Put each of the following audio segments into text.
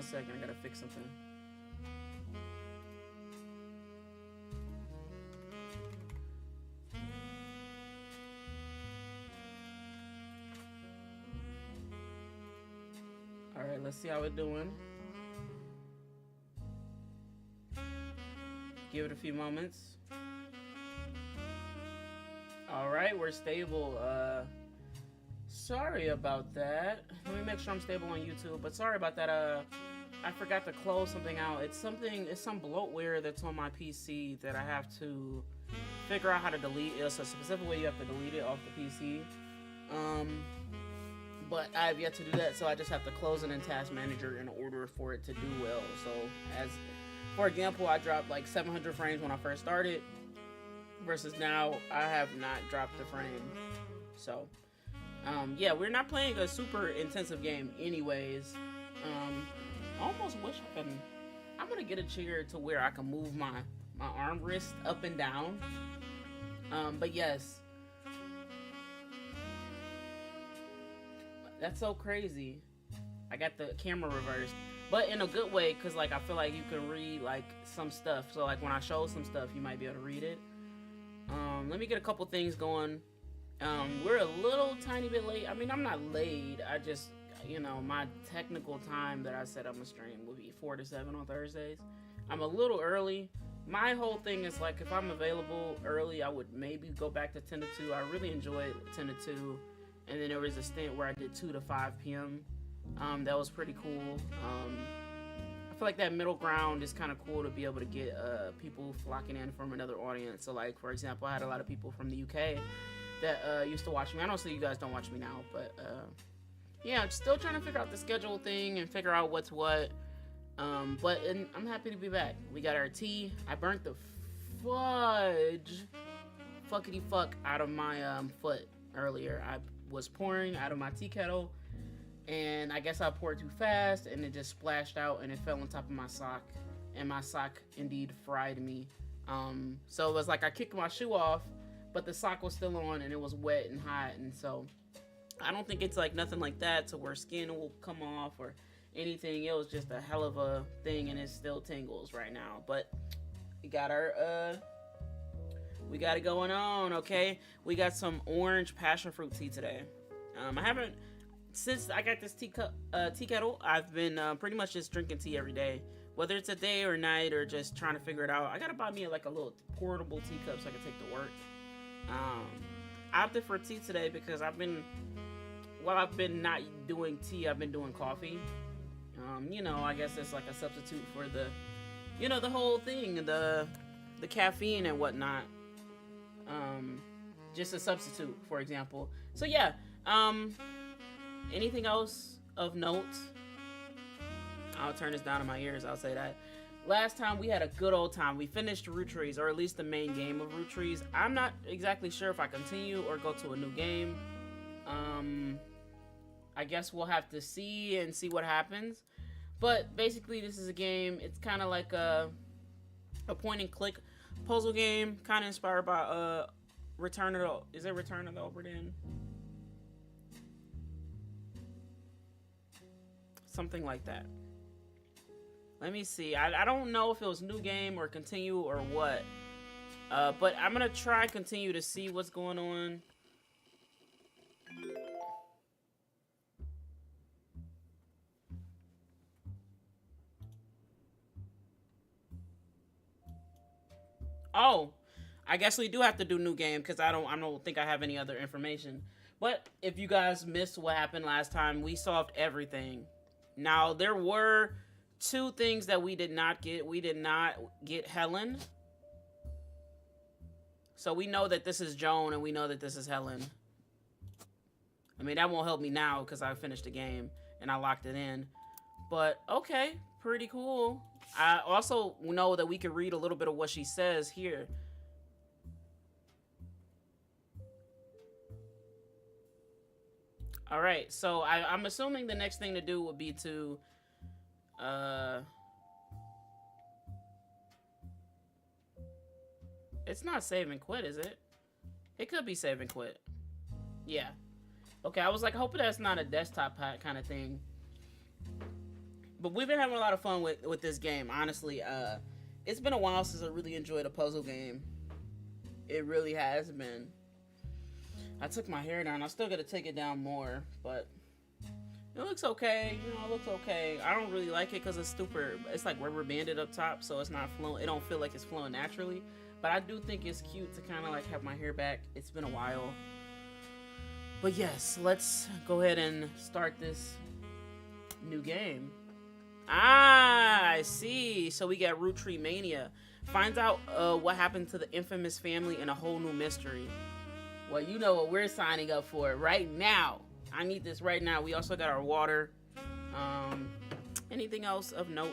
1 second. I gotta fix something. All right, let's see how it's doing. Give it a few moments. All right, we're stable. Sorry about that. Let me make sure I'm stable on YouTube. But sorry about that. I forgot to close something out. It's some bloatware that's on my PC that I have to figure out how to delete. It's a specific way you have to delete it off the PC. But I have yet to do that, so I just have to close it in Task Manager in order for it to do well. So, for example, I dropped like 700 frames when I first started, versus now I have not dropped a frame. So, yeah, we're not playing a super intensive game anyways. I almost wish I can... I'm going to get a chair to where I can move my arm wrist up and down. But yes... That's so crazy. I got the camera reversed, but in a good way, because like I feel like you can read like some stuff. So like when I show some stuff, you might be able to read it. Let me get a couple things going. We're a little tiny bit late. I mean, I'm not late. I just, you know, my technical time that I said I'm gonna stream will be 4 to 7 on Thursdays. I'm a little early. My whole thing is like if I'm available early, I would maybe go back to 10 to 2. I really enjoyed 10 to 2. And then there was a stint where I did 2 to 5 p.m. That was pretty cool. I feel like that middle ground is kind of cool to be able to get people flocking in from another audience. So like, for example, I had a lot of people from the UK that used to watch me. I don't say you guys don't watch me now, but yeah, I'm still trying to figure out the schedule thing and figure out what's what. But I'm happy to be back. We got our tea. I burnt the fuckity fuck out of my foot earlier. I was pouring out of my tea kettle, and I guess I poured too fast, and it just splashed out, and it fell on top of my sock, and my sock indeed fried me. So it was like I kicked my shoe off, but the sock was still on, and it was wet and hot, and so I don't think it's like nothing like that to where skin will come off or anything. It was just a hell of a thing, and it still tingles right now. But we got our we got it going on, okay? We got some orange passion fruit tea today. I haven't, since I got this tea kettle, I've been pretty much just drinking tea every day. Whether it's a day or night or just trying to figure it out. I gotta buy me like a little portable teacup so I can take to work. I opted for tea today because I've been not doing tea, I've been doing coffee. You know, I guess it's like a substitute for the, you know, the whole thing, the caffeine and whatnot. Just a substitute, for example. So yeah, anything else of note? I'll turn this down in my ears, I'll say that. Last time we had a good old time. We finished Roottrees, or at least the main game of Roottrees. I'm not exactly sure if I continue or go to a new game. I guess we'll have to see what happens. But basically this is a game, it's kind of like a point and click puzzle game, kind of inspired by Return of the Obra Dinn? Something like that. Let me see. I don't know if it was new game or continue or what. But I'm gonna try continue to see what's going on. Oh, I guess we do have to do new game because I don't think I have any other information. But if you guys missed what happened last time, we solved everything. Now there were 2 things that we did not get. We did not get Helen. So we know that this is Joan and we know that this is Helen. I mean, that won't help me now because I finished the game and I locked it in. But okay, pretty cool. I also know that we can read a little bit of what she says here. All right, so I'm assuming the next thing to do would be to, it's not save and quit, is it? It could be save and quit. Yeah. Okay, I was like, hoping that's not a desktop kind of thing. But we've been having a lot of fun with this game, honestly. It's been a while since I really enjoyed a puzzle game. It really has been. I took my hair down. I still got to take it down more, but it looks okay. You know, it looks okay. I don't really like it because it's super. It's like rubber banded up top, so it's not flowing. It don't feel like it's flowing naturally. But I do think it's cute to kind of like have my hair back. It's been a while. But yes, let's go ahead and start this new game. Ah, I see. So we got Roottrees Mania. Finds out what happened to the infamous family in a whole new mystery. Well, you know what we're signing up for right now. I need this right now. We also got our water. Anything else of note?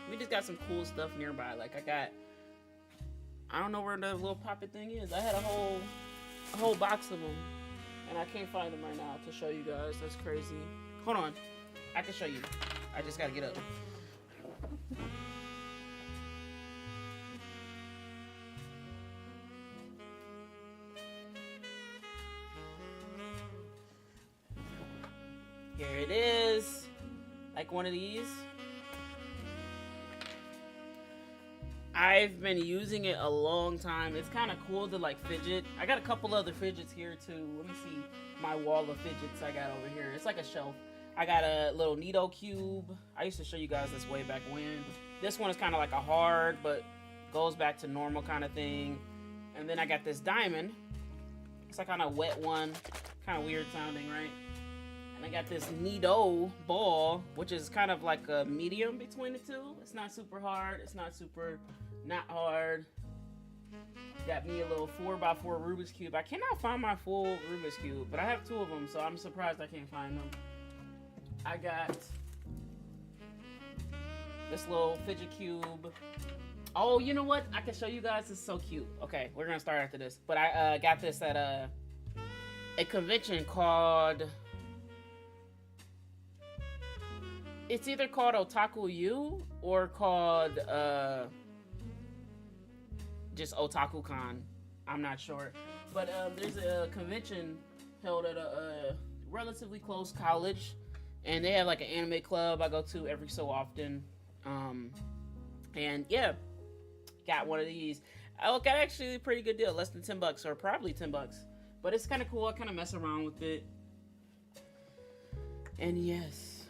We just got some cool stuff nearby. Like I don't know where the little poppet thing is. I had a whole box of them, and I can't find them right now to show you guys. That's crazy. Hold on, I can show you. I just gotta get up. Here it is. Like one of these. I've been using it a long time. It's kind of cool to like fidget. I got a couple other fidgets here too. Let me see my wall of fidgets I got over here. It's like a shelf. I got a little Neato cube. I used to show you guys this way back when. This one is kind of like a hard, but goes back to normal kind of thing. And then I got this diamond. It's like kind of wet one. Kind of weird sounding, right? And I got this Neato ball, which is kind of like a medium between the two. It's not super hard. It's not super not hard. Got me a little 4x4 Rubik's Cube. I cannot find my full Rubik's Cube, but I have two of them, so I'm surprised I can't find them. I got this little fidget cube. Oh, you know what? I can show you guys. It's so cute. Okay, we're gonna start after this. But I got this at a convention called. It's either called Otaku U or called just Otaku Con. I'm not sure. But there's a convention held at a relatively close college. And they have like an anime club I go to every so often. And yeah, got one of these. I got actually a pretty good deal, less than $10 or probably $10. But it's kind of cool. I kind of mess around with it. And yes,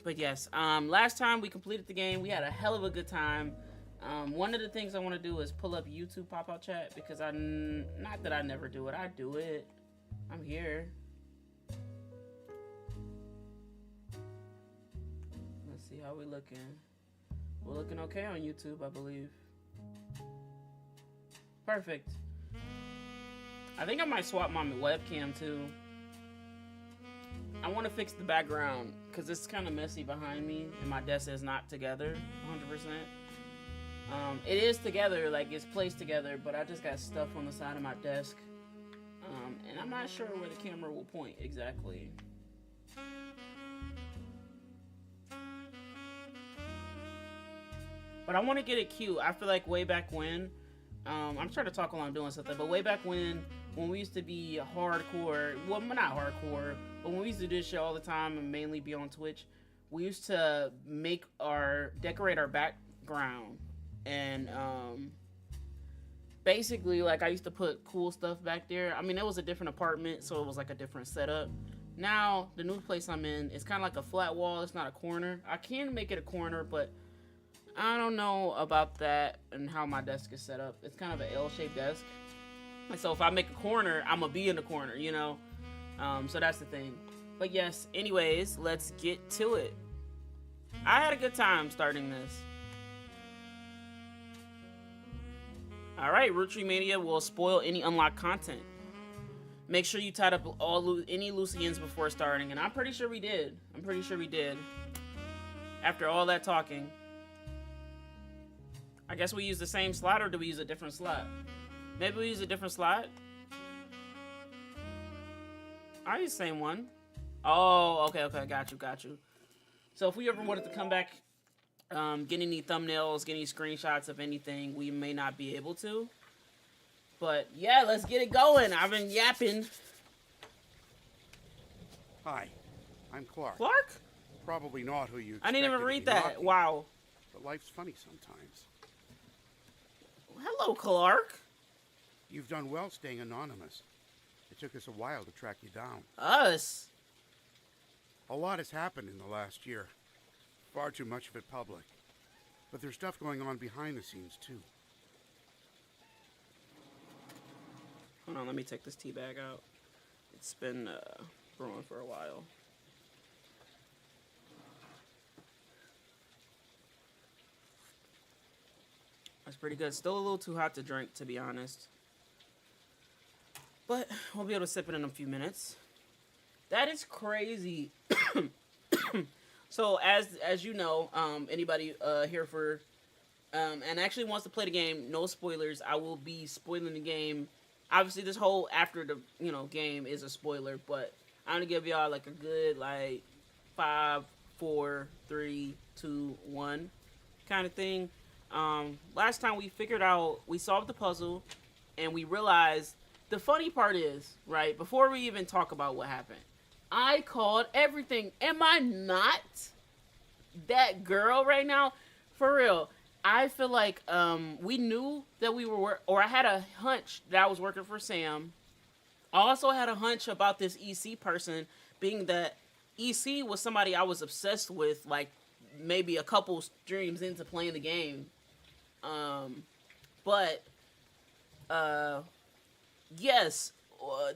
but yes, last time we completed the game, we had a hell of a good time. One of the things I want to do is pull up YouTube pop-out chat because not that I never do it. I do it. I'm here. See how we looking. We're looking okay on YouTube, I believe. Perfect. I think I might swap my webcam too. I want to fix the background because it's kind of messy behind me and my desk is not together 100%. It is together, like it's placed together, but I just got stuff on the side of my desk. And I'm not sure where the camera will point exactly. But I want to get it cute. I feel like way back when, I'm trying to talk while I'm doing something, but way back when we used to be hardcore, well, not hardcore, but when we used to do this shit all the time and mainly be on Twitch, we used to decorate our background. And basically, like, I used to put cool stuff back there. I mean, it was a different apartment, so it was like a different setup. Now, the new place I'm in, it's kind of like a flat wall. It's not a corner. I can make it a corner, but I don't know about that and how my desk is set up. It's kind of an L-shaped desk. And so if I make a corner, I'm going to be in the corner, you know? So that's the thing. But yes, anyways, let's get to it. I had a good time starting this. Alright, Roottrees Mania will spoil any unlocked content. Make sure you tied up any loose ends before starting. And I'm pretty sure we did. After all that talking. I guess we use the same slot, or do we use a different slot? Maybe we use a different slot? I use the same one. Oh, okay, got you. So if we ever wanted to come back, get any thumbnails, get any screenshots of anything, we may not be able to. But yeah, let's get it going. I've been yapping. Hi, I'm Clark. Clark? probably not who you I expected didn't even to read be that. knocking, Wow. but life's funny sometimes. Hello, Clark. You've done well staying anonymous. It took us a while to track you down. Us. A lot has happened in the last year. Far too much of it public. But there's stuff going on behind the scenes, too. Hold on, let me take this tea bag out. It's been brewing for a while. That's pretty good. Still a little too hot to drink, to be honest. But we'll be able to sip it in a few minutes. That is crazy. So as you know, anybody here for and actually wants to play the game, no spoilers. I will be spoiling the game. Obviously, this whole after the game is a spoiler, but I'm gonna give y'all like a good 5, 4, 3, 2, 1 kind of thing. Last time we solved the puzzle, and we realized the funny part is, right, before we even talk about what happened, I called everything. Am I not that girl right now? For real. I feel like we knew that we were, or I had a hunch that I was working for Sam. I also had a hunch about this EC person, being that EC was somebody I was obsessed with, like maybe a couple streams into playing the game. But yes,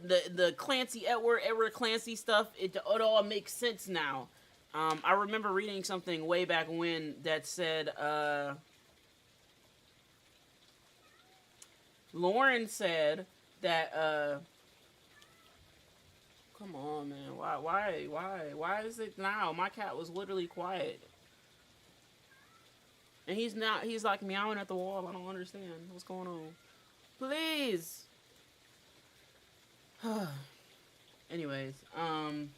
the Clancy Edward Clancy stuff, it all makes sense now. I remember reading something way back when that said Lauren said that come on, man, why is it now? My cat was literally quiet. And he's like meowing at the wall. I don't understand what's going on. Please. Anyways, I'm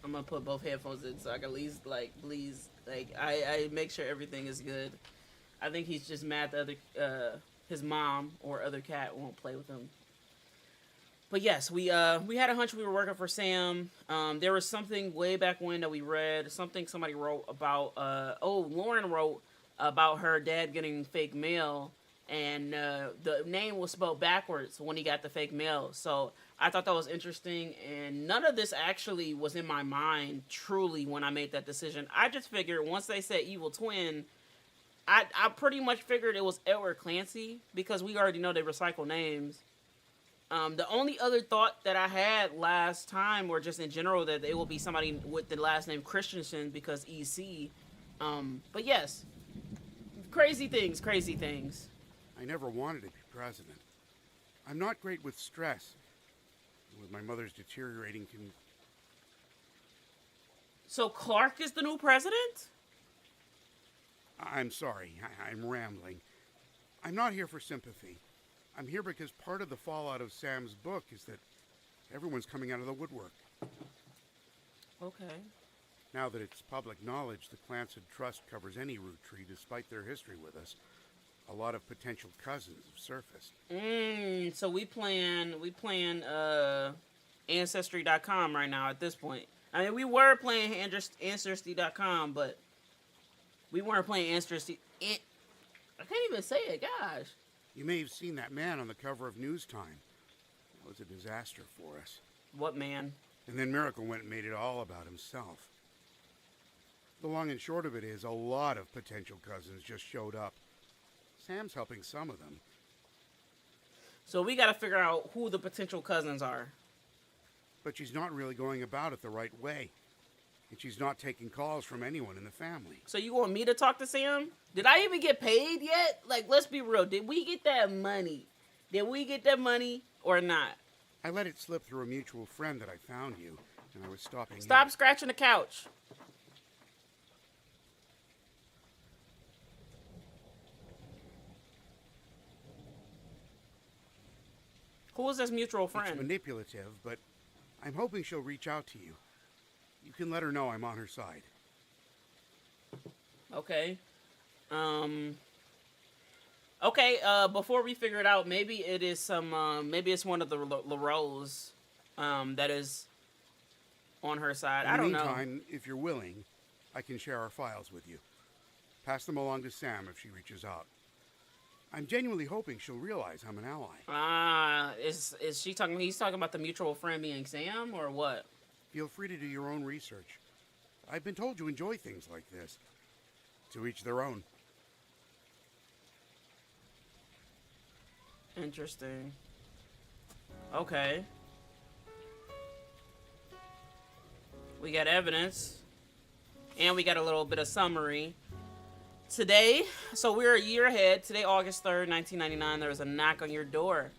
gonna put both headphones in so I can at least please, I make sure everything is good. I think he's just mad that his mom or other cat won't play with him. But yes, we had a hunch we were working for Sam. There was something way back when that we read, somebody wrote about Lauren wrote about her dad getting fake mail, and the name was spelled backwards when he got the fake mail. So I thought that was interesting, and none of this actually was in my mind truly when I made that decision. I just figured once they said evil twin, I pretty much figured it was Edward Clancy, because we already know they recycle names. The only other thought that I had last time, or just in general, that it will be somebody with the last name Christensen because EC. But yes, crazy things. I never wanted to be president. I'm not great with stress. With my mother's deteriorating So Clark is the new president? I'm sorry, I'm rambling. I'm not here for sympathy. I'm here because part of the fallout of Sam's book is that everyone's coming out of the woodwork. Okay. Now that it's public knowledge, the Clancy Trust covers any Roottrees despite their history with us. A lot of potential cousins have surfaced. So we playing Ancestry.com right now at this point. I mean, we were playing Ancestry.com, but we weren't playing Ancestry. I can't even say it, gosh. You may have seen that man on the cover of News Time. That was a disaster for us. What man? And then Miracle went and made it all about himself. The long and short of it is, a lot of potential cousins just showed up. Sam's helping some of them. So we gotta figure out who the potential cousins are. But she's not really going about it the right way. And she's not taking calls from anyone in the family. So you want me to talk to Sam? Did I even get paid yet? Like, let's be real. Did we get that money? Or not? I let it slip through a mutual friend that I found you, and I was stopping. Stop scratching the couch. Who is this mutual friend? It's manipulative, but I'm hoping she'll reach out to you. You can let her know I'm on her side. Okay. Okay, before we figure it out, maybe it is maybe it's one of the LaRose, that is on her side. In I the don't know. meantime, if you're willing, I can share our files with you. Pass them along to Sam if she reaches out. I'm genuinely hoping she'll realize I'm an ally. Is she talking? He's talking about the mutual friend being Sam, or what? Feel free to do your own research. I've been told you enjoy things like this. To each their own. Interesting. Okay. We got evidence. And we got a little bit of summary. Today, so we're a year ahead. Today, August 3rd, 1999, there was a knock on your door.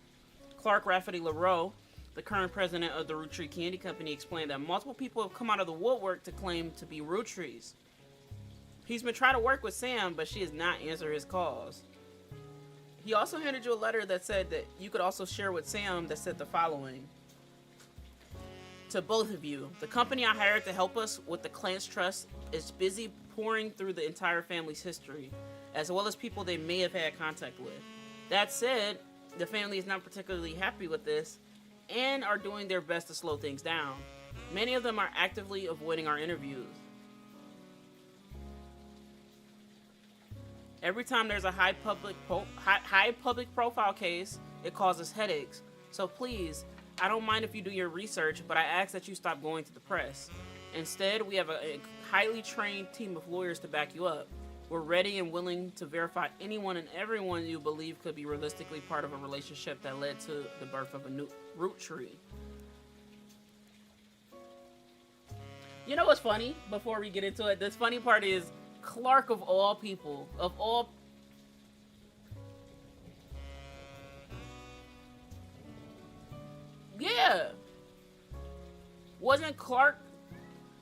Clark Rafferty LaRoe, the current president of the Roottrees Candy Company, explained that multiple people have come out of the woodwork to claim to be Roottrees. He's been trying to work with Sam, but she has not answered his calls. He also handed you a letter that said that you could also share with Sam that said the following. To both of you, the company I hired to help us with the Clance Trust is busy pouring through the entire family's history, as well as people they may have had contact with. That said, the family is not particularly happy with this and are doing their best to slow things down. Many of them are actively avoiding our interviews. Every time there's a high public profile case, it causes headaches. So please, I don't mind if you do your research, but I ask that you stop going to the press. Instead, we have a highly trained team of lawyers to back you up. We're ready and willing to verify anyone and everyone you believe could be realistically part of a relationship that led to the birth of a new root tree. You know what's funny? Before we get into it, this funny part is Clark, of all people, yeah, wasn't Clark,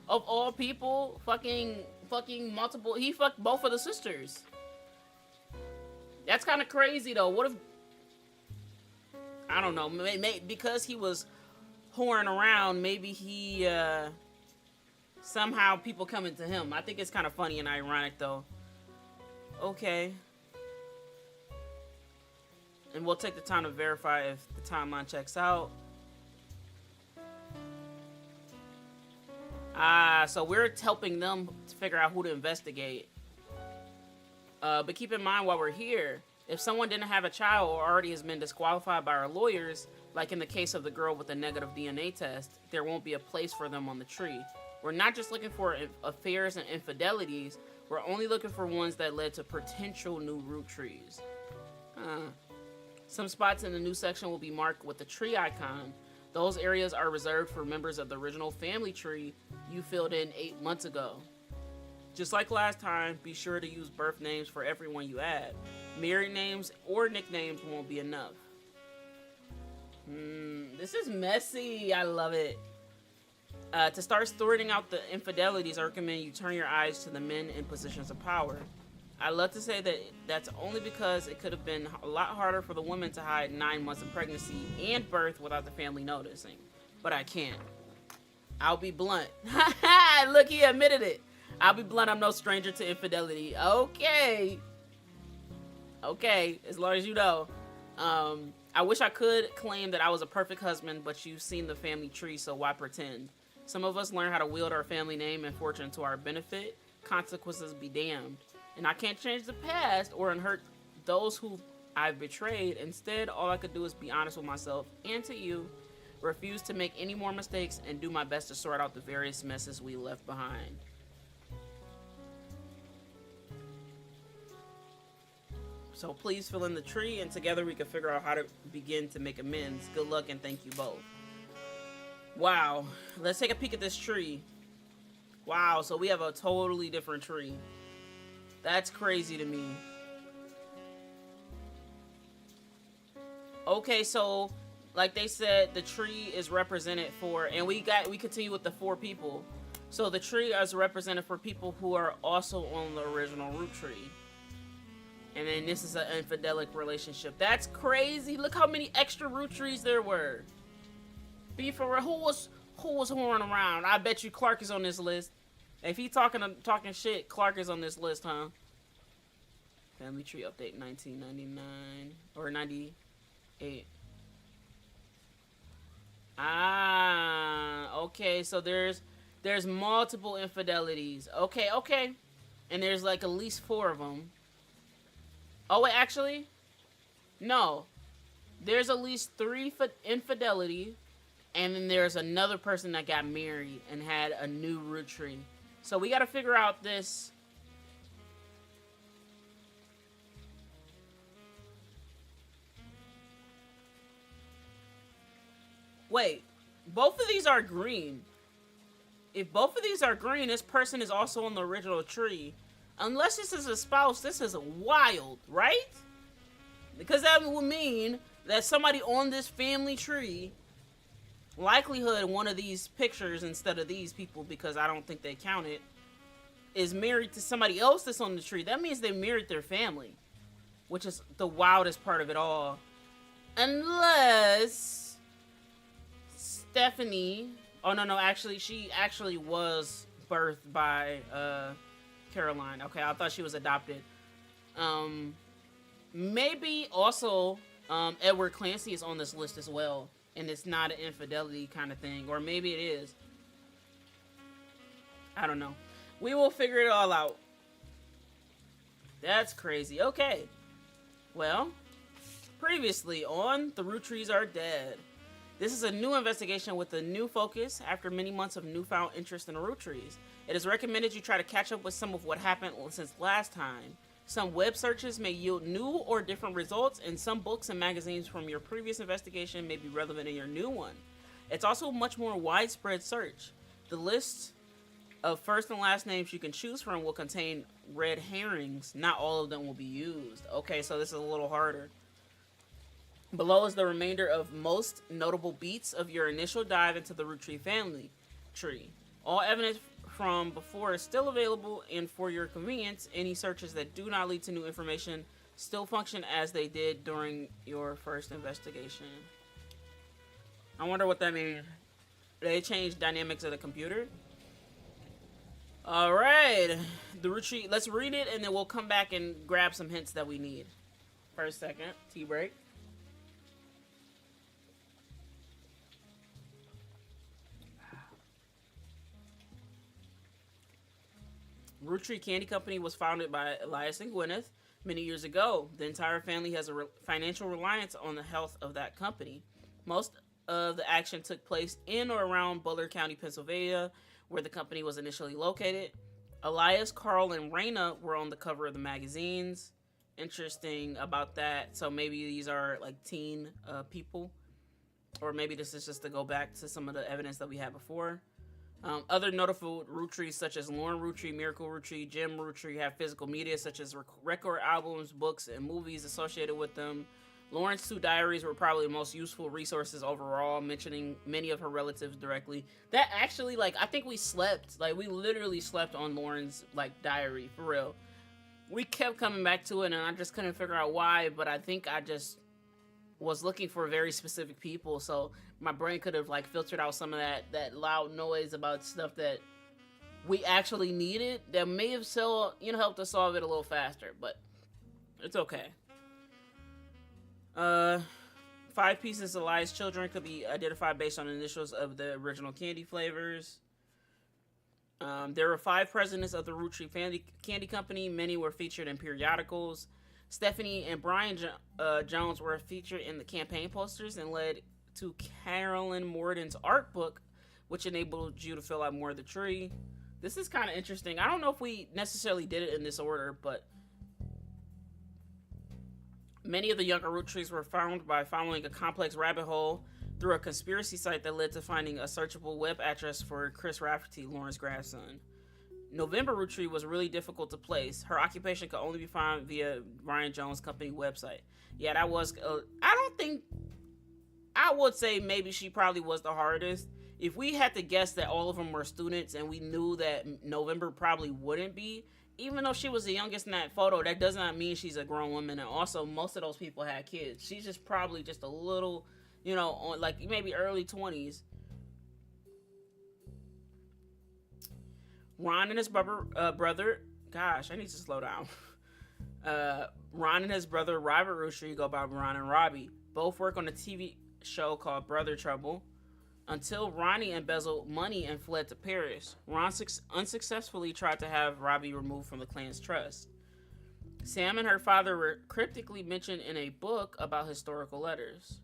of all people, fucking multiple, he fucked both of the sisters. That's kind of crazy though. What if, I don't know, because he was whoring around, maybe he, somehow people coming to him. I think it's kind of funny and ironic though. Okay. And we'll take the time to verify if the timeline checks out. So we're helping them to figure out who to investigate. But keep in mind while we're here, if someone didn't have a child or already has been disqualified by our lawyers, like in the case of the girl with the negative DNA test, there won't be a place for them on the tree. We're not just looking for affairs and infidelities, we're only looking for ones that led to potential new root trees. Some spots in the new section will be marked with the tree icon. Those areas are reserved for members of the original family tree you filled in 8 months ago. Just like last time, be sure to use birth names for everyone you add. Married names or nicknames won't be enough. This is messy. I love it. To start sorting out the infidelities, I recommend you turn your eyes to the men in positions of power. I love to say that that's only because it could have been a lot harder for the women to hide 9 months of pregnancy and birth without the family noticing. But I can't. I'll be blunt. Look, he admitted it. I'll be blunt, I'm no stranger to infidelity. Okay, as long as you know. I wish I could claim that I was a perfect husband, but you've seen the family tree, so why pretend? Some of us learn how to wield our family name and fortune to our benefit. Consequences be damned. And I can't change the past or hurt those who I've betrayed. Instead, all I could do is be honest with myself and to you, refuse to make any more mistakes, and do my best to sort out the various messes we left behind. So please fill in the tree, and together we can figure out how to begin to make amends. Good luck and thank you both. Wow, let's take a peek at this tree. Wow, so we have a totally different tree. That's crazy to me. Okay, so like they said, the tree is represented for, and we continue with the 4 people. So the tree is represented for people who are also on the original root tree. And then this is an infidelic relationship. That's crazy. Look how many extra root trees there were. Be for real. Who was whoring around? I bet you Clark is on this list. If he talking shit, Clark is on this list, huh? Family tree update 1999 or 98. Okay, so there's multiple infidelities. Okay, okay. And there's like at least 4 of them. Oh wait, actually, no. There's at least 3 infidelity, and then there's another person that got married and had a new root tree. So we got to figure out this. Wait, both of these are green. If both of these are green, this person is also on the original tree. Unless this is a spouse, this is wild, right? Because that would mean that somebody on this family tree, likelihood one of these pictures instead of these people, because I don't think they counted, is married to somebody else that's on the tree. That means they married their family, which is the wildest part of it all. Unless Stephanie, oh no, actually she actually was birthed by Caroline. Okay, I thought she was adopted. Maybe also Edward Clancy is on this list as well, and it's not an infidelity kind of thing, or maybe it is. I don't know. We will figure it all out. That's crazy. Okay. Well, previously on The Roottrees Are Dead. This is a new investigation with a new focus after many months of newfound interest in the Roottrees. It is recommended you try to catch up with some of what happened since last time. Some web searches may yield new or different results, and some books and magazines from your previous investigation may be relevant in your new one. It's also a much more widespread search. The list of first and last names you can choose from will contain red herrings. Not all of them will be used. Okay, so this is a little harder. Below is the remainder of most notable beats of your initial dive into the Roottrees family tree. All evidence from before is still available, and for your convenience, any searches that do not lead to new information still function as they did during your first investigation. I wonder what that means. They changed dynamics of the computer. All right, the Roottrees. Let's read it, and then we'll come back and grab some hints that we need. For a second, tea break. Roottrees Candy Company was founded by Elias and Gwyneth many years ago. The entire family has a financial reliance on the health of that company. Most of the action took place in or around Butler County, Pennsylvania, where the company was initially located. Elias, Carl, and Raina were on the cover of the magazines. Interesting about that. So maybe these are like teen people, or maybe this is just to go back to some of the evidence that we had before. Other notable Roottrees such as Lauren Roottree, Miracle Roottree, Jim Roottree have physical media such as record albums, books, and movies associated with them. Lauren's 2 diaries were probably the most useful resources overall, mentioning many of her relatives directly. That actually, like, I think we slept. Like, we literally slept on Lauren's, like, diary, for real. We kept coming back to it, and I just couldn't figure out why, but I think I just was looking for very specific people, so my brain could have like filtered out some of that loud noise about stuff that we actually needed that may have helped us solve it a little faster, but it's okay. 5 pieces of Elias' children could be identified based on initials of the original candy flavors. There were 5 presidents of the Roottrees Candy Company. Many were featured in periodicals. Stephanie and Brian Jones were featured in the campaign posters and led to Carolyn Morden's art book, which enabled you to fill out more of the tree. This is kind of interesting. I don't know if we necessarily did it in this order, but many of the younger Roottrees were found by following a complex rabbit hole through a conspiracy site that led to finding a searchable web address for Chris Rafferty, Lauren's grandson. November Roottree was really difficult to place. Her occupation could only be found via Brian Jones' company website. Yeah, that was... I would say maybe she probably was the hardest. If we had to guess that all of them were students and we knew that November probably wouldn't be, even though she was the youngest in that photo, that does not mean she's a grown woman. And also, most of those people had kids. She's just probably just a little, like maybe early 20s. Ron and his brother, gosh, I need to slow down. Ron and his brother, Robert Roottree, go by Ron and Robbie. Both work on a TV show called Brother Trouble. until Ronnie embezzled money and fled to Paris. Ron unsuccessfully tried to have Robbie removed from the clan's trust. Sam and her father were cryptically mentioned in a book about historical letters.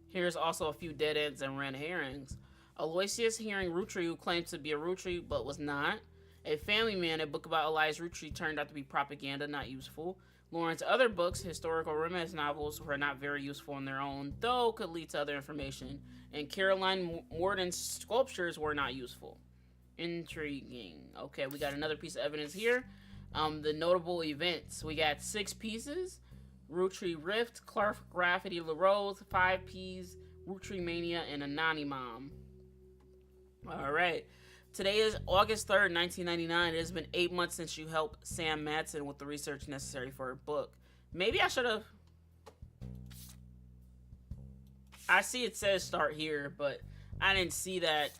Here's also a few dead ends and red herrings. Aloysius hearing Rootree, who claimed to be a Rootree but was not. A Family Man, a book about Elias Rootree, turned out to be propaganda, not useful. Lauren's other books, historical romance novels, were not very useful on their own, though could lead to other information. And Caroline Morden's sculptures were not useful. Intriguing. Okay, we got another piece of evidence here. The notable events. We got 6 pieces. Rootree Rift, Clark Graffiti LaRose, 5 Ps, Rootree Mania, and Anonymom. Alright. Today is August 3rd, 1999. It has been 8 months since you helped Sam Madsen with the research necessary for her book. Maybe I should have... I see it says start here, but I didn't see that,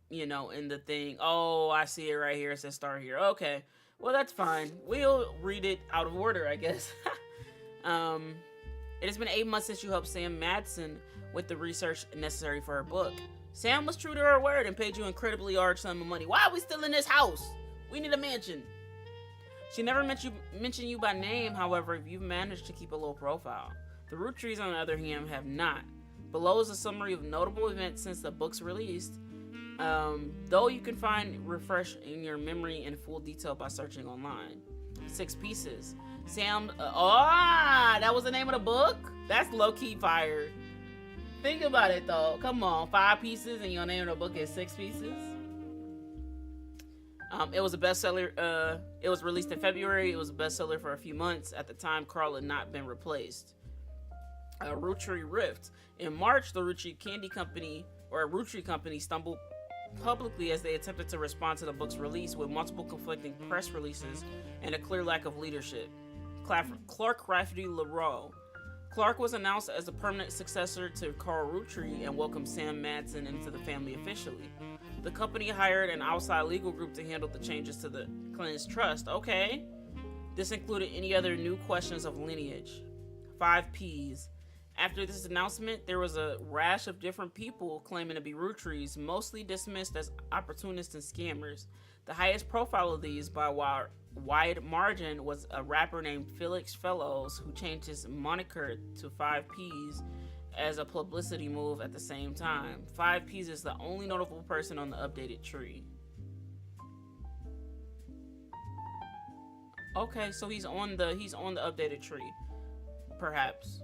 you know, in the thing. Oh, I see it right here. It says start here. Okay. Well, that's fine. We'll read it out of order, I guess. It has been 8 months since you helped Sam Madsen with the research necessary for her book. Sam was true to her word and paid you an incredibly large sum of money. Why are we still in this house? We need a mansion. She never mentioned you by name, however, you've managed to keep a low profile. The Roottrees, on the other hand, have not. Below is a summary of notable events since the book's released, though you can find refresh in your memory in full detail by searching online. 6 pieces. Sam, that was the name of the book? That's low-key fire. Think about it, though. Come on, 5 pieces and your name of the book is 6 pieces? It was a bestseller. It was released in February. It was a bestseller for a few months. At the time, Carl had not been replaced. Rootree Rift. In March, the Rootree Candy Company, or Rootree Company, stumbled publicly as they attempted to respond to the book's release with multiple conflicting press releases and a clear lack of leadership. Clark Rafferty LaRoe. Clark was announced as the permanent successor to Carl Rootree and welcomed Sam Madsen into the family officially. The company hired an outside legal group to handle the changes to the clan's trust. Okay. This included any other new questions of lineage. 5 Ps. After this announcement, there was a rash of different people claiming to be Rootrees, mostly dismissed as opportunists and scammers. The highest profile of these, by a wide margin, was a rapper named Felix Fellows, who changed his moniker to 5 Ps as a publicity move at the same time. 5 Ps is the only notable person on the updated tree. Okay, so he's on the updated tree. Perhaps.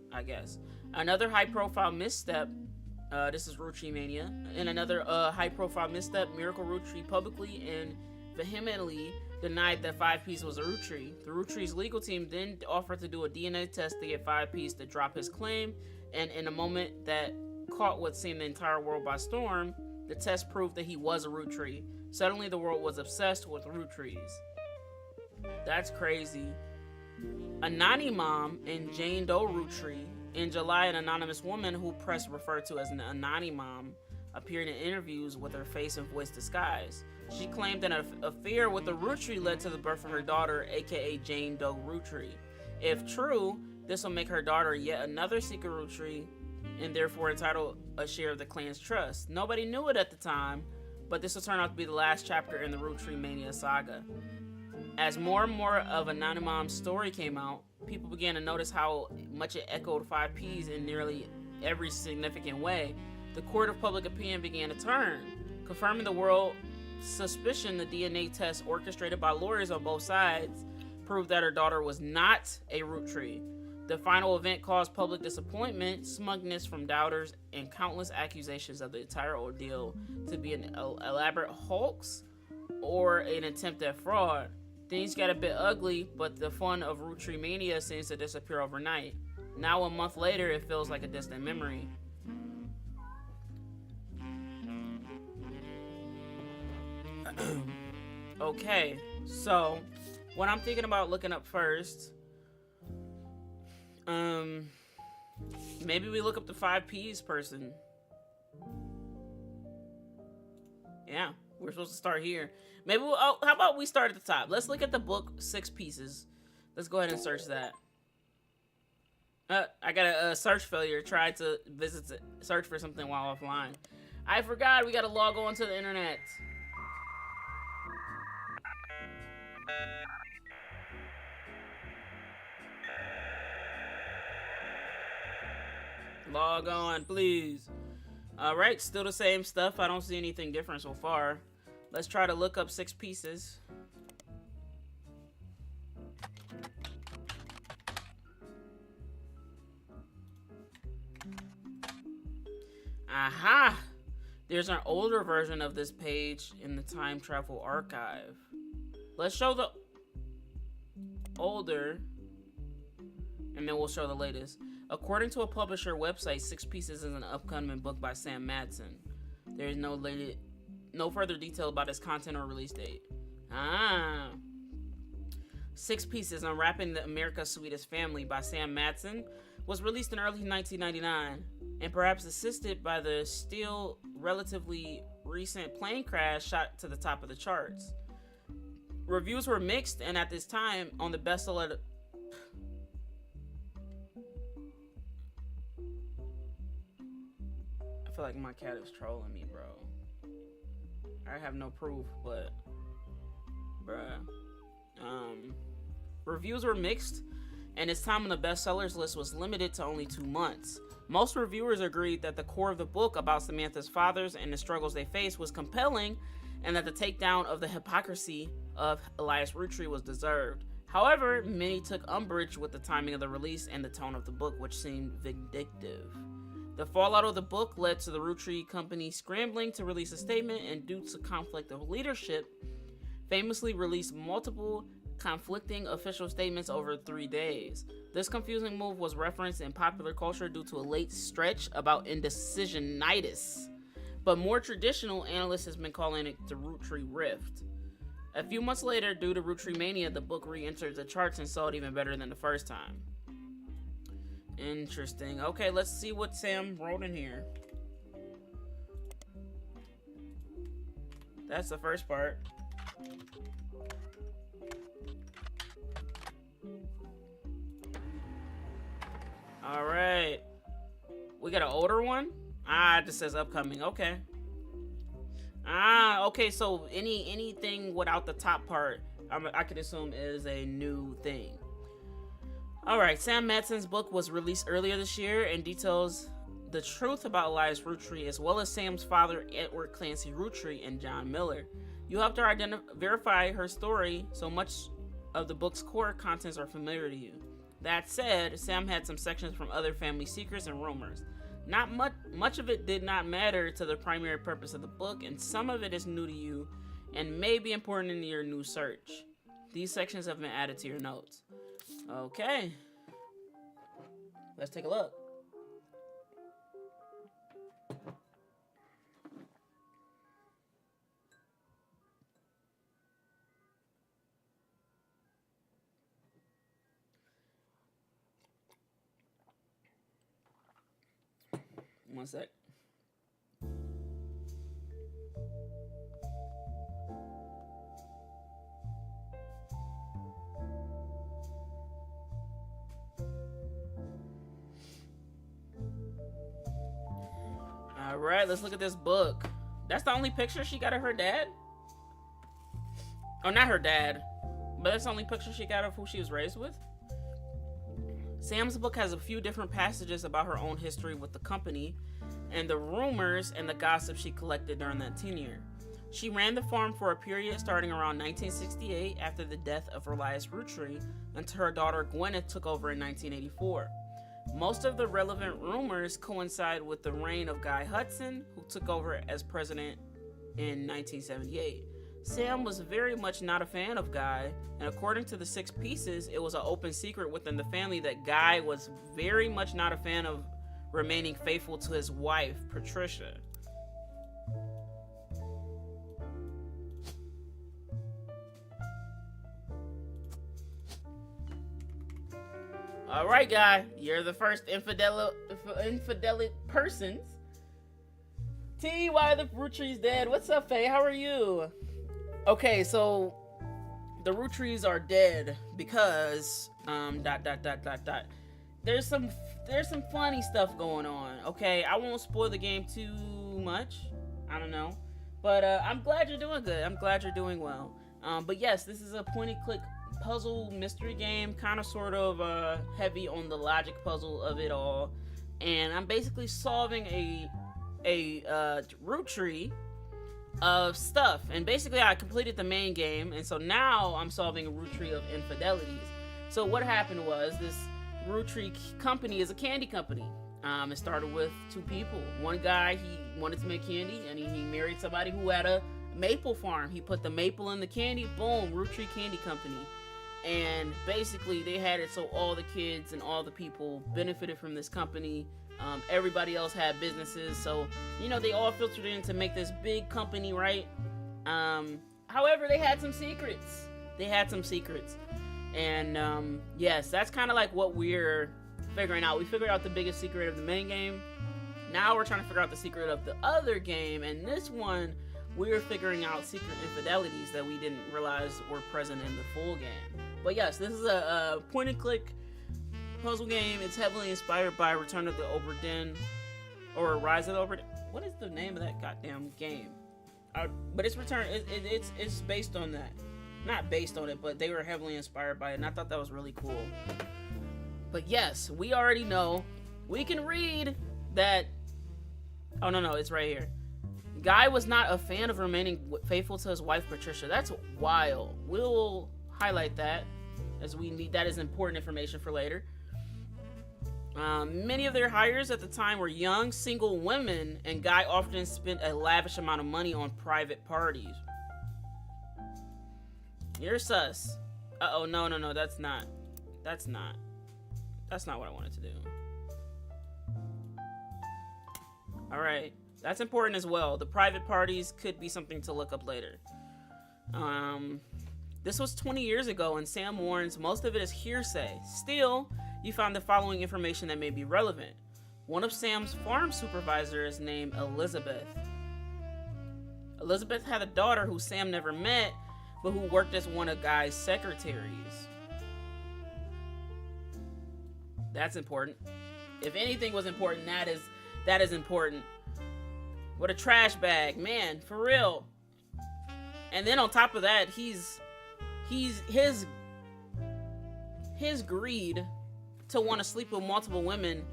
I guess. Another high-profile misstep, this is Rootree Mania, and another high-profile misstep, Miracle Rootree publicly and vehemently denied that 5 Ps was a Rootree. The Rootree's legal team then offered to do a DNA test to get 5 Ps to drop his claim, and in a moment that caught what seemed the entire world by storm, the test proved that he was a Rootree. Suddenly the world was obsessed with Rootrees. That's crazy. Anonymom and Jane Doe Rootree. In July, an anonymous woman who press referred to as an Anonymom appeared in interviews with her face and voice disguised. She claimed that an affair with a Rootree led to the birth of her daughter, aka Jane Doe Rootree. If true, this will make her daughter yet another secret Rootree and therefore entitled a share of the clan's trust. Nobody knew it at the time, but this will turn out to be the last chapter in the Rootree Mania saga. As more and more of Anonymom's story came out, people began to notice how much it echoed 5 Ps in nearly every significant way. The court of public opinion began to turn, confirming the world's suspicion. The DNA test orchestrated by lawyers on both sides proved that her daughter was not a Rootree. The final event caused public disappointment, smugness from doubters, and countless accusations of the entire ordeal to be an elaborate hoax or an attempt at fraud. Things got a bit ugly, but the fun of Rootree Mania seems to disappear overnight. Now, a month later, it feels like a distant memory. Okay, so what I'm thinking about looking up first, maybe we look up the 5 Ps person. Yeah, we're supposed to start here. Maybe how about we start at the top? Let's look at the book 6 Pieces. Let's go ahead and search that. I got a search failure. Tried to search for something while offline. I forgot we gotta log on to the internet. Log on, please. Alright, still the same stuff. I don't see anything different so far. Let's try to look up 6 pieces. Aha! There's an older version of this page in the Time Travel Archive. Let's show the older, and then we'll show the latest. According to a publisher website, 6 Pieces is an upcoming book by Sam Madsen. There is no further detail about its content or release date. 6 Pieces, Unwrapping the America's Sweetest Family by Sam Madsen was released in early 1999, and perhaps assisted by the still relatively recent plane crash shot to the top of the charts. Reviews were mixed, and at this time, on the bestseller... I feel like my cat is trolling me, bro. I have no proof, but... Bruh. Reviews were mixed, and its time on the bestsellers list was limited to only 2 months. Most reviewers agreed that the core of the book about Samantha's fathers and the struggles they faced was compelling, and that the takedown of the hypocrisy of Elias Roottrees was deserved. However, many took umbrage with the timing of the release and the tone of the book, which seemed vindictive. The fallout of the book led to the Roottrees company scrambling to release a statement, and due to conflict of leadership, famously released multiple conflicting official statements over 3 days. This confusing move was referenced in popular culture due to a late stretch about indecisionitis, but more traditional analysts has been calling it the Roottrees Rift. A few months later, due to Roottrees mania, the book re-entered the charts and sold even better than the first time. Interesting. Okay, let's see what Sam wrote in here. That's the first part. Alright. We got an older one? It just says upcoming. Okay. Okay, so anything without the top part, I could assume is a new thing. Alright, Sam Madsen's book was released earlier this year and details the truth about Elias Roottrees, as well as Sam's father, Edward Clancy Roottrees, and John Miller. You helped her verify her story, so much of the book's core contents are familiar to you. That said, Sam had some sections from other family secrets and rumors. Not much of it did not matter to the primary purpose of the book, and some of it is new to you and may be important in your new search. These sections have been added to your notes. Okay. Let's take a look. One sec. All right, let's look at this book. That's the only picture she got of her dad? Oh, not her dad, but that's the only picture she got of who she was raised with? Sam's book has a few different passages about her own history with the company and the rumors and the gossip she collected during that tenure. She ran the farm for a period starting around 1968 after the death of Elias Roottrees until her daughter Gwyneth took over in 1984. Most of the relevant rumors coincide with the reign of Guy Hudson, who took over as president in 1978. Sam was very much not a fan of Guy, and according to the 6 Pieces, it was an open secret within the family that Guy was very much not a fan of remaining faithful to his wife, Patricia. Alright, Guy, you're the first infidel persons. T, why the Roottrees dead? What's up, Faye? How are you? Okay, so the Roottrees are dead because there's some funny stuff going on. Okay, I won't spoil the game too much. I don't know, but I'm glad you're doing good. I'm glad you're doing well. But yes, this is a point and click puzzle mystery game, kind of sort of heavy on the logic puzzle of it all, and I'm basically solving a root tree of stuff. And basically, I completed the main game, and so now I'm solving a root tree of infidelities. So what happened was this Roottrees company is a candy company. It started with two people. One guy, he wanted to make candy, and he married somebody who had a maple farm. He put the maple in the candy, boom, Roottrees Candy Company. And basically, they had it so all the kids and all the people benefited from this company. Everybody else had businesses, so they all filtered in to make this big company, right? However, they had some secrets. And yes, that's kind of like what we're figuring out. We figured out the biggest secret of the main game. Now we're trying to figure out the secret of the other game, and this one we're figuring out secret infidelities that we didn't realize were present in the full game. But yes, this is a point and click puzzle game. It's heavily inspired by Return of the Obra Dinn, or Rise of the Obra Dinn. What is the name of that goddamn game? But it's it's based on that. Not based on it, but they were heavily inspired by it, and I thought that was really cool. But yes, we already know. We can read that. Oh, no, it's right here. Guy was not a fan of remaining faithful to his wife, Patricia. That's wild. We'll highlight that, as we need that as important information for later. Many of their hires at the time were young, single women, and Guy often spent a lavish amount of money on private parties. You're sus. Uh-oh, no, that's not what I wanted to do. Alright, that's important as well. The private parties could be something to look up later. This was 20 years ago, and Sam warns most of it is hearsay. Still, you found the following information that may be relevant. One of Sam's farm supervisors named Elizabeth. Elizabeth had a daughter who Sam never met, but who worked as one of Guy's secretaries. That's important. If anything was important, that is important. What a trash bag, man, for real. And then on top of that, his greed to want to sleep with multiple women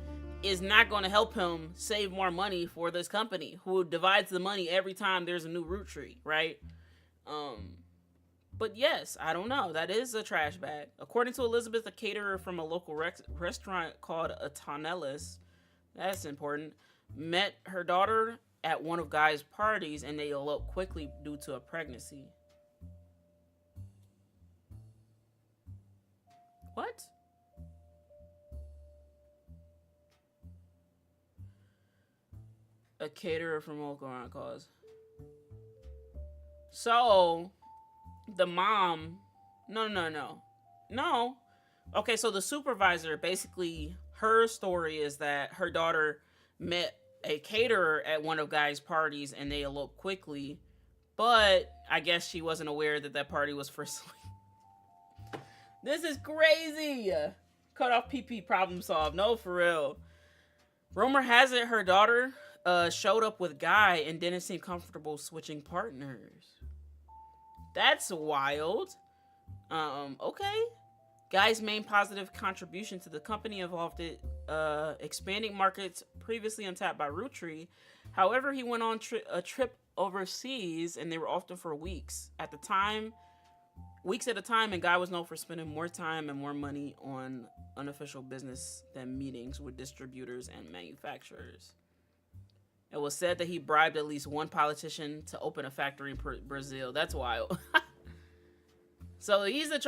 is not going to help him save more money for this company, who divides the money every time there's a new root tree, right? But yes, I don't know. That is a trash bag. According to Elizabeth, a caterer from a local restaurant called a Tonellis, that's important, met her daughter at one of Guy's parties, and they eloped quickly due to a pregnancy. What? A caterer from local cause. So the mom, no. Okay, so the supervisor, basically, her story is that her daughter met a caterer at one of Guy's parties and they eloped quickly, but I guess she wasn't aware that party was for sleep. This is crazy. Cut off PP, problem solved. No, for real. Rumor has it her daughter showed up with Guy and didn't seem comfortable switching partners. That's wild. Okay. Guy's main positive contribution to the company involved expanding markets previously untapped by Roottrees. However, he went on a trip overseas, and they were often for weeks at a time, and Guy was known for spending more time and more money on unofficial business than meetings with distributors and manufacturers. It was said that he bribed at least one politician to open a factory in Brazil. That's wild. So he's a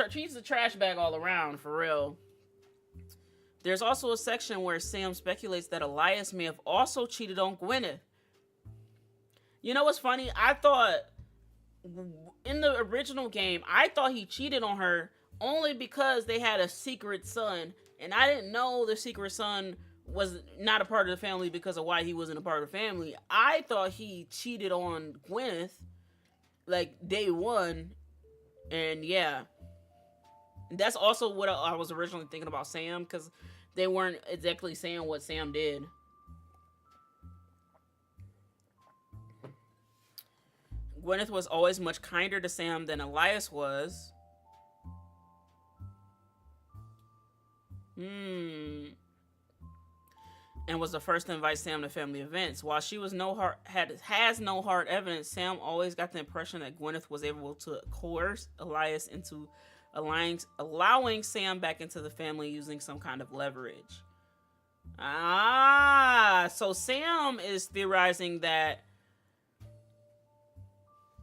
trash bag all around, for real. There's also a section where Sam speculates that Elias may have also cheated on Gwyneth. You know what's funny? I thought, in the original game, I thought he cheated on her only because they had a secret son. And I didn't know the secret son was not a part of the family because of why he wasn't a part of the family. I thought he cheated on Gwyneth, like, day one. And yeah, that's also what I was originally thinking about Sam, because they weren't exactly saying what Sam did. Gwyneth was always much kinder to Sam than Elias was. And was the first to invite Sam to family events. While she was has no hard evidence, Sam always got the impression that Gwyneth was able to coerce Elias into allowing Sam back into the family using some kind of leverage. So Sam is theorizing that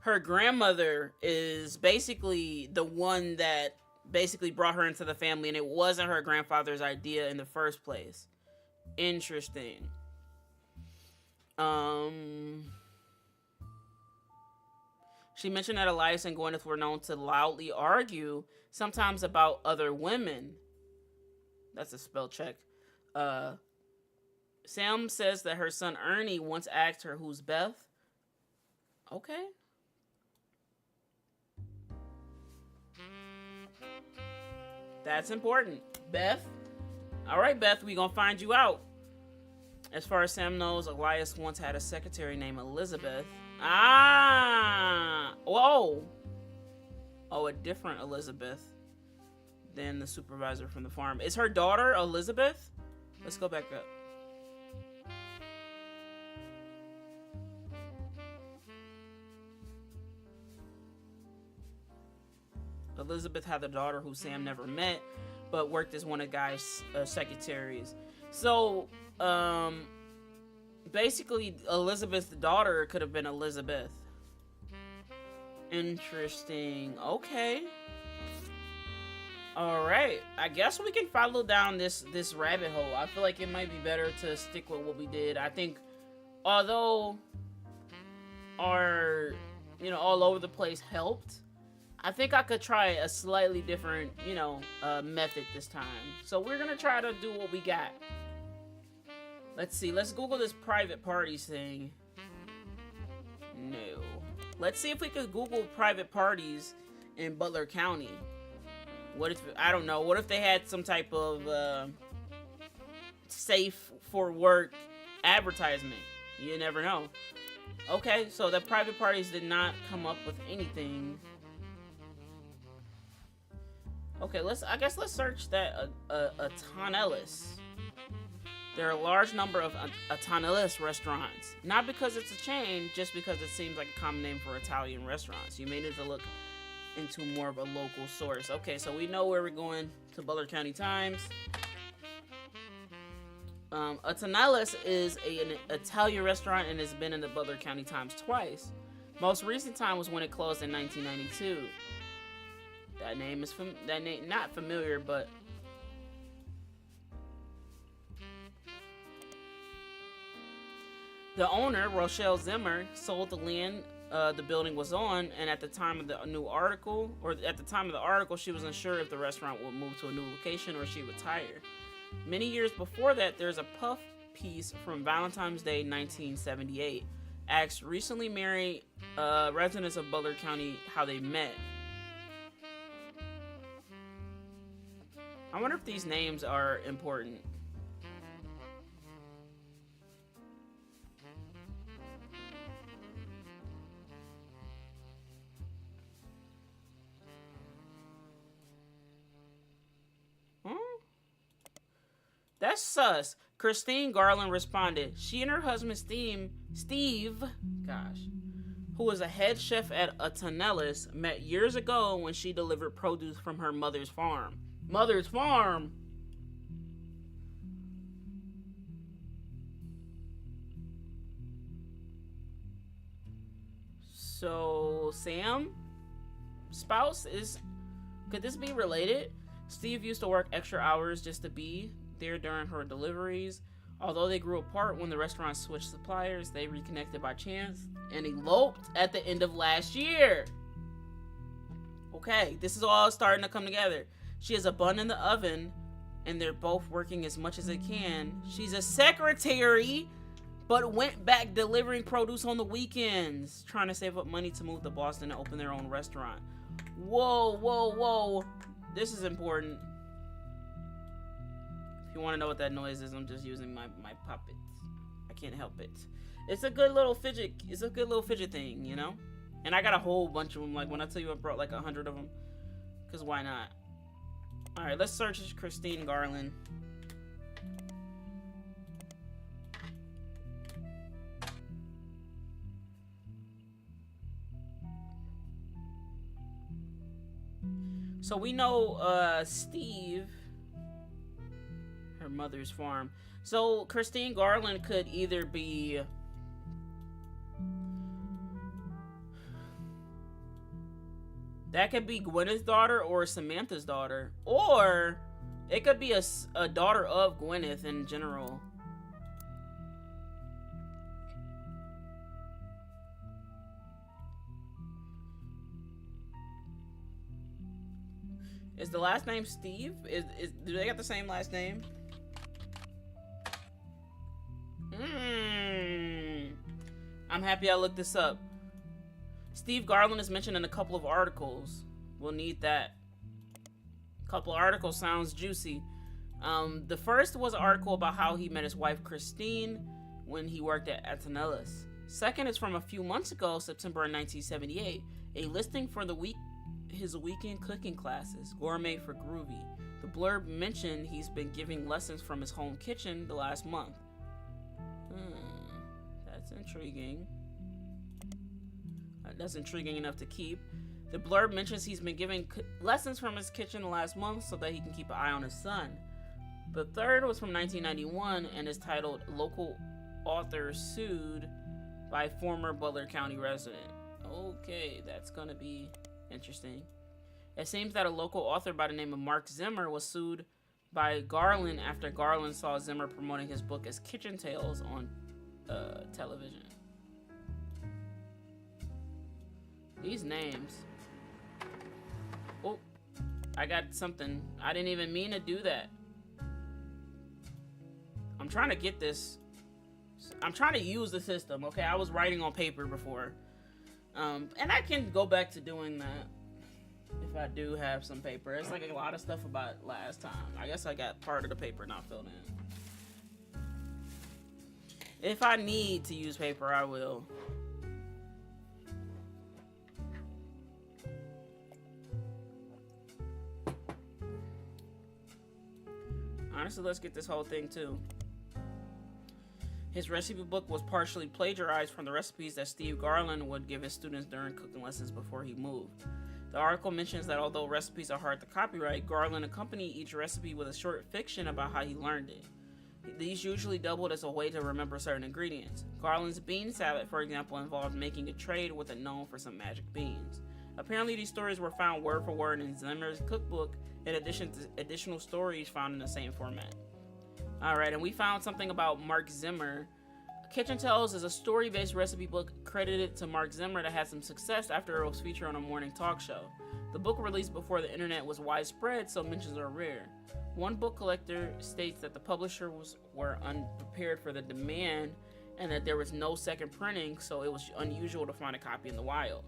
her grandmother is basically the one that basically brought her into the family, and it wasn't her grandfather's idea in the first place. Interesting. She mentioned that Elias and Gwyneth were known to loudly argue, sometimes about other women. That's a spell check. Sam says that her son Ernie once asked her, "Who's Beth?" Okay. That's important. Beth? Alright, Beth, we gonna find you out. As far as Sam knows, Elias once had a secretary named Elizabeth. Whoa! Oh, a different Elizabeth than the supervisor from the farm. Is her daughter Elizabeth? Let's go back up. Elizabeth had a daughter who Sam never met, but worked as one of the guy's secretaries. So, basically, Elizabeth's daughter could have been Elizabeth. Interesting. Okay. Alright. I guess we can follow down this rabbit hole. I feel like it might be better to stick with what we did. I think, although our, all over the place helped, I think I could try a slightly different, method this time. So we're going to try to do what we got. Let's see. Let's Google this private parties thing. No. Let's see if we could Google private parties in Butler County. What if, I don't know, what if they had some type of safe for work advertisement? You never know. Okay, so the private parties did not come up with anything. Okay, let's search that Autonellis. There are a large number of Autonellis restaurants. Not because it's a chain, just because it seems like a common name for Italian restaurants. You may need to look into more of a local source. Okay, so we know where we're going, to Butler County Times. Autonellis is an Italian restaurant and has been in the Butler County Times twice. Most recent time was when it closed in 1992. That name is not familiar, but the owner, Rochelle Zimmer, sold the land the building was on, and at the time of the article, she was unsure if the restaurant would move to a new location or she would retire. Many years before that, there's a puff piece from Valentine's Day 1978. Asked recently married residents of Butler County how they met. I wonder if these names are important. That's sus. Christine Garland responded. She and her husband Steve, who was a head chef at Autonellis, met years ago when she delivered produce from her mother's farm. Mother's farm? So, Sam? Spouse is... Could this be related? Steve used to work extra hours just to be there during her deliveries. Although they grew apart when the restaurant switched suppliers, they reconnected by chance and eloped at the end of last year. Okay, this is all starting to come together. She has a bun in the oven, and they're both working as much as they can. She's a secretary, but went back delivering produce on the weekends, trying to save up money to move to Boston and open their own restaurant. Whoa, whoa, whoa. This is important. If you want to know what that noise is, I'm just using my puppets. I can't help it. It's a good little fidget. It's a good little fidget thing, you know. And I got a whole bunch of them. Like when I tell you I brought like 100 of them, cause why not? All right, let's search Christine Garland. So we know Steve, her mother's farm. So Christine Garland could either be that could be Gwyneth's daughter or Samantha's daughter, or it could be a daughter of Gwyneth in general. Is the last name Steve? Do they got the same last name? I'm happy I looked this up. Steve Garland is mentioned in a couple of articles. We'll need that. A couple of articles sounds juicy. The first was an article about how he met his wife Christine when he worked at Antonellis. Second is from a few months ago, September 1978, a listing for his weekend cooking classes, Gourmet for Groovy. The blurb mentioned he's been giving lessons from his home kitchen the last month. That's intriguing. That's intriguing enough to keep. The blurb mentions he's been giving lessons from his kitchen the last month so that he can keep an eye on his son. The third was from 1991 and is titled Local Author Sued by Former Butler County Resident. Okay, that's gonna be interesting. It seems that a local author by the name of Mark Zimmer was sued by Garland after Garland saw Zimmer promoting his book as Kitchen Tales on television. These names. Oh, I got something. I didn't even mean to do that. I'm trying to get this. I'm trying to use the system, okay? I was writing on paper before. And I can go back to doing that if I do have some paper. It's like a lot of stuff about last time. I guess I got part of the paper not filled in. If I need to use paper, I will. Honestly, let's get this whole thing too. His recipe book was partially plagiarized from the recipes that Steve Garland would give his students during cooking lessons before he moved. The article mentions that although recipes are hard to copyright, Garland accompanied each recipe with a short fiction about how he learned it. These usually doubled as a way to remember certain ingredients. Garland's bean salad, for example, involved making a trade with a known for some magic beans. Apparently, these stories were found word for word in Zimmer's cookbook, in addition to additional stories found in the same format. Alright, and we found something about Mark Zimmer. Kitchen Tales is a story-based recipe book credited to Mark Zimmer that had some success after it was featured on a morning talk show. The book released before the internet was widespread, so mentions are rare. One book collector states that the publishers were unprepared for the demand and that there was no second printing, so it was unusual to find a copy in the wild.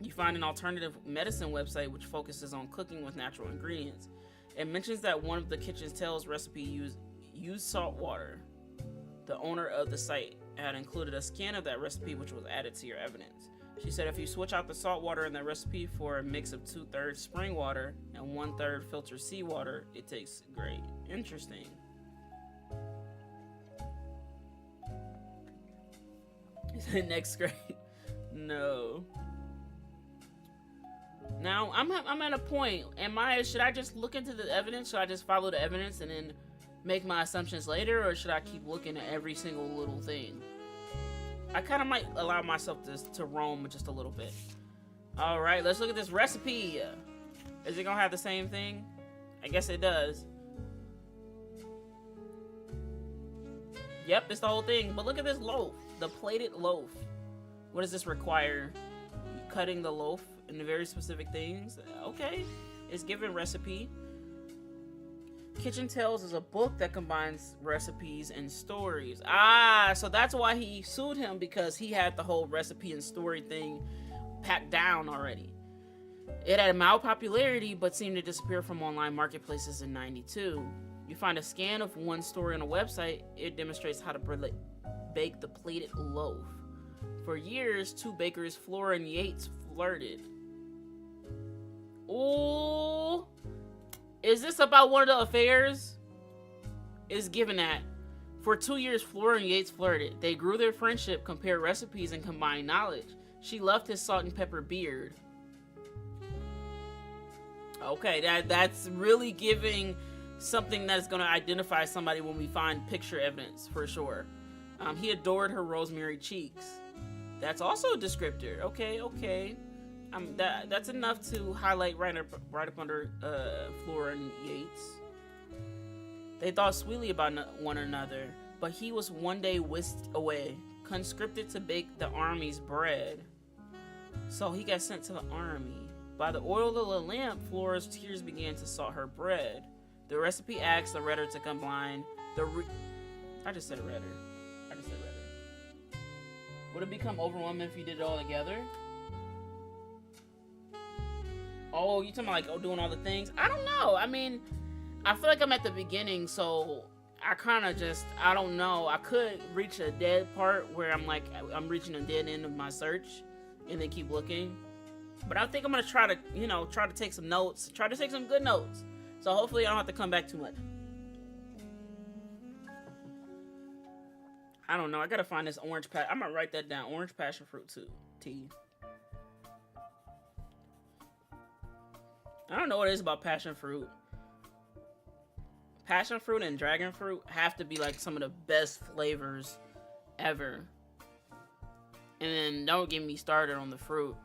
You find an alternative medicine website which focuses on cooking with natural ingredients. It mentions that one of the Kitchen Tales recipe used salt water. The owner of the site had included a scan of that recipe which was added to your evidence. She said if you switch out the salt water in that recipe for a mix of 2/3 spring water and 1/3 filtered seawater, it tastes great. Interesting. He said next grade. No. Now, I'm at a point. Should I just look into the evidence? Should I just follow the evidence and then make my assumptions later? Or should I keep looking at every single little thing? I kind of might allow myself to roam just a little bit. Alright, let's look at this recipe. Is it going to have the same thing? I guess it does. Yep, it's the whole thing. But look at this loaf. The plated loaf. What does this require? Cutting the loaf into very specific things. Okay, it's given recipe. Kitchen Tales is a book that combines recipes and stories. So that's why he sued him, because he had the whole recipe and story thing packed down already. It had a mild popularity but seemed to disappear from online marketplaces in '92. You find a scan of one story on a website. It demonstrates how to bake the plated loaf. For years, two bakers, Flora and Yates, flirted. Ooh. Is this about one of the affairs? It's given that. For 2 years, Flora and Yates flirted. They grew their friendship, compared recipes, and combined knowledge. She loved his salt and pepper beard. Okay, that's really giving something that's going to identify somebody when we find picture evidence, for sure. He adored her rosemary cheeks. That's also a descriptor. Okay. That's enough to highlight right up under Flora and Yates. They thought sweetly about one another, but he was one day whisked away, conscripted to bake the army's bread. So he got sent to the army. By the oil of the lamp, Flora's tears began to salt her bread. The recipe asked the redder to combine I just said redder. Would it become overwhelming if you did it all together? Oh, you talking about like doing all the things? I don't know. I mean, I feel like I'm at the beginning, so I kind of just, I don't know. I could reach a dead part where I'm like, I'm reaching a dead end of my search and then keep looking. But I think I'm going to try to take some notes, try to take some good notes. So hopefully I don't have to come back too much. I don't know. I got to find this orange I'm going to write that down. Orange passion fruit tea. I don't know what it is about passion fruit. Passion fruit and dragon fruit have to be like some of the best flavors ever. And then don't get me started on the fruit,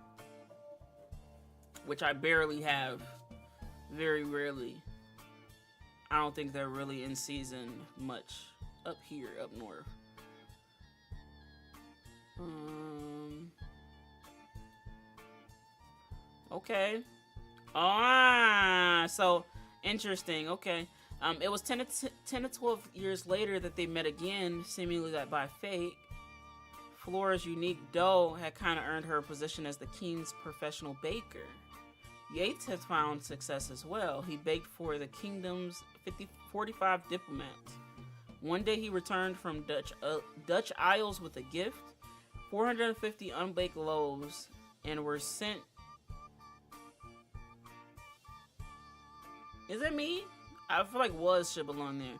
which I barely have. Very rarely. I don't think they're really in season much up here, up north. Okay. So interesting. Okay. It was 10 to 12 years later that they met again, seemingly that by fate. Flora's unique dough had kind of earned her a position as the king's professional baker. Yates has found success as well. He baked for the kingdom's 45 diplomats. One day he returned from Dutch Isles with a gift, 450 unbaked loaves, and were sent. Is it me? I feel like was should belong there.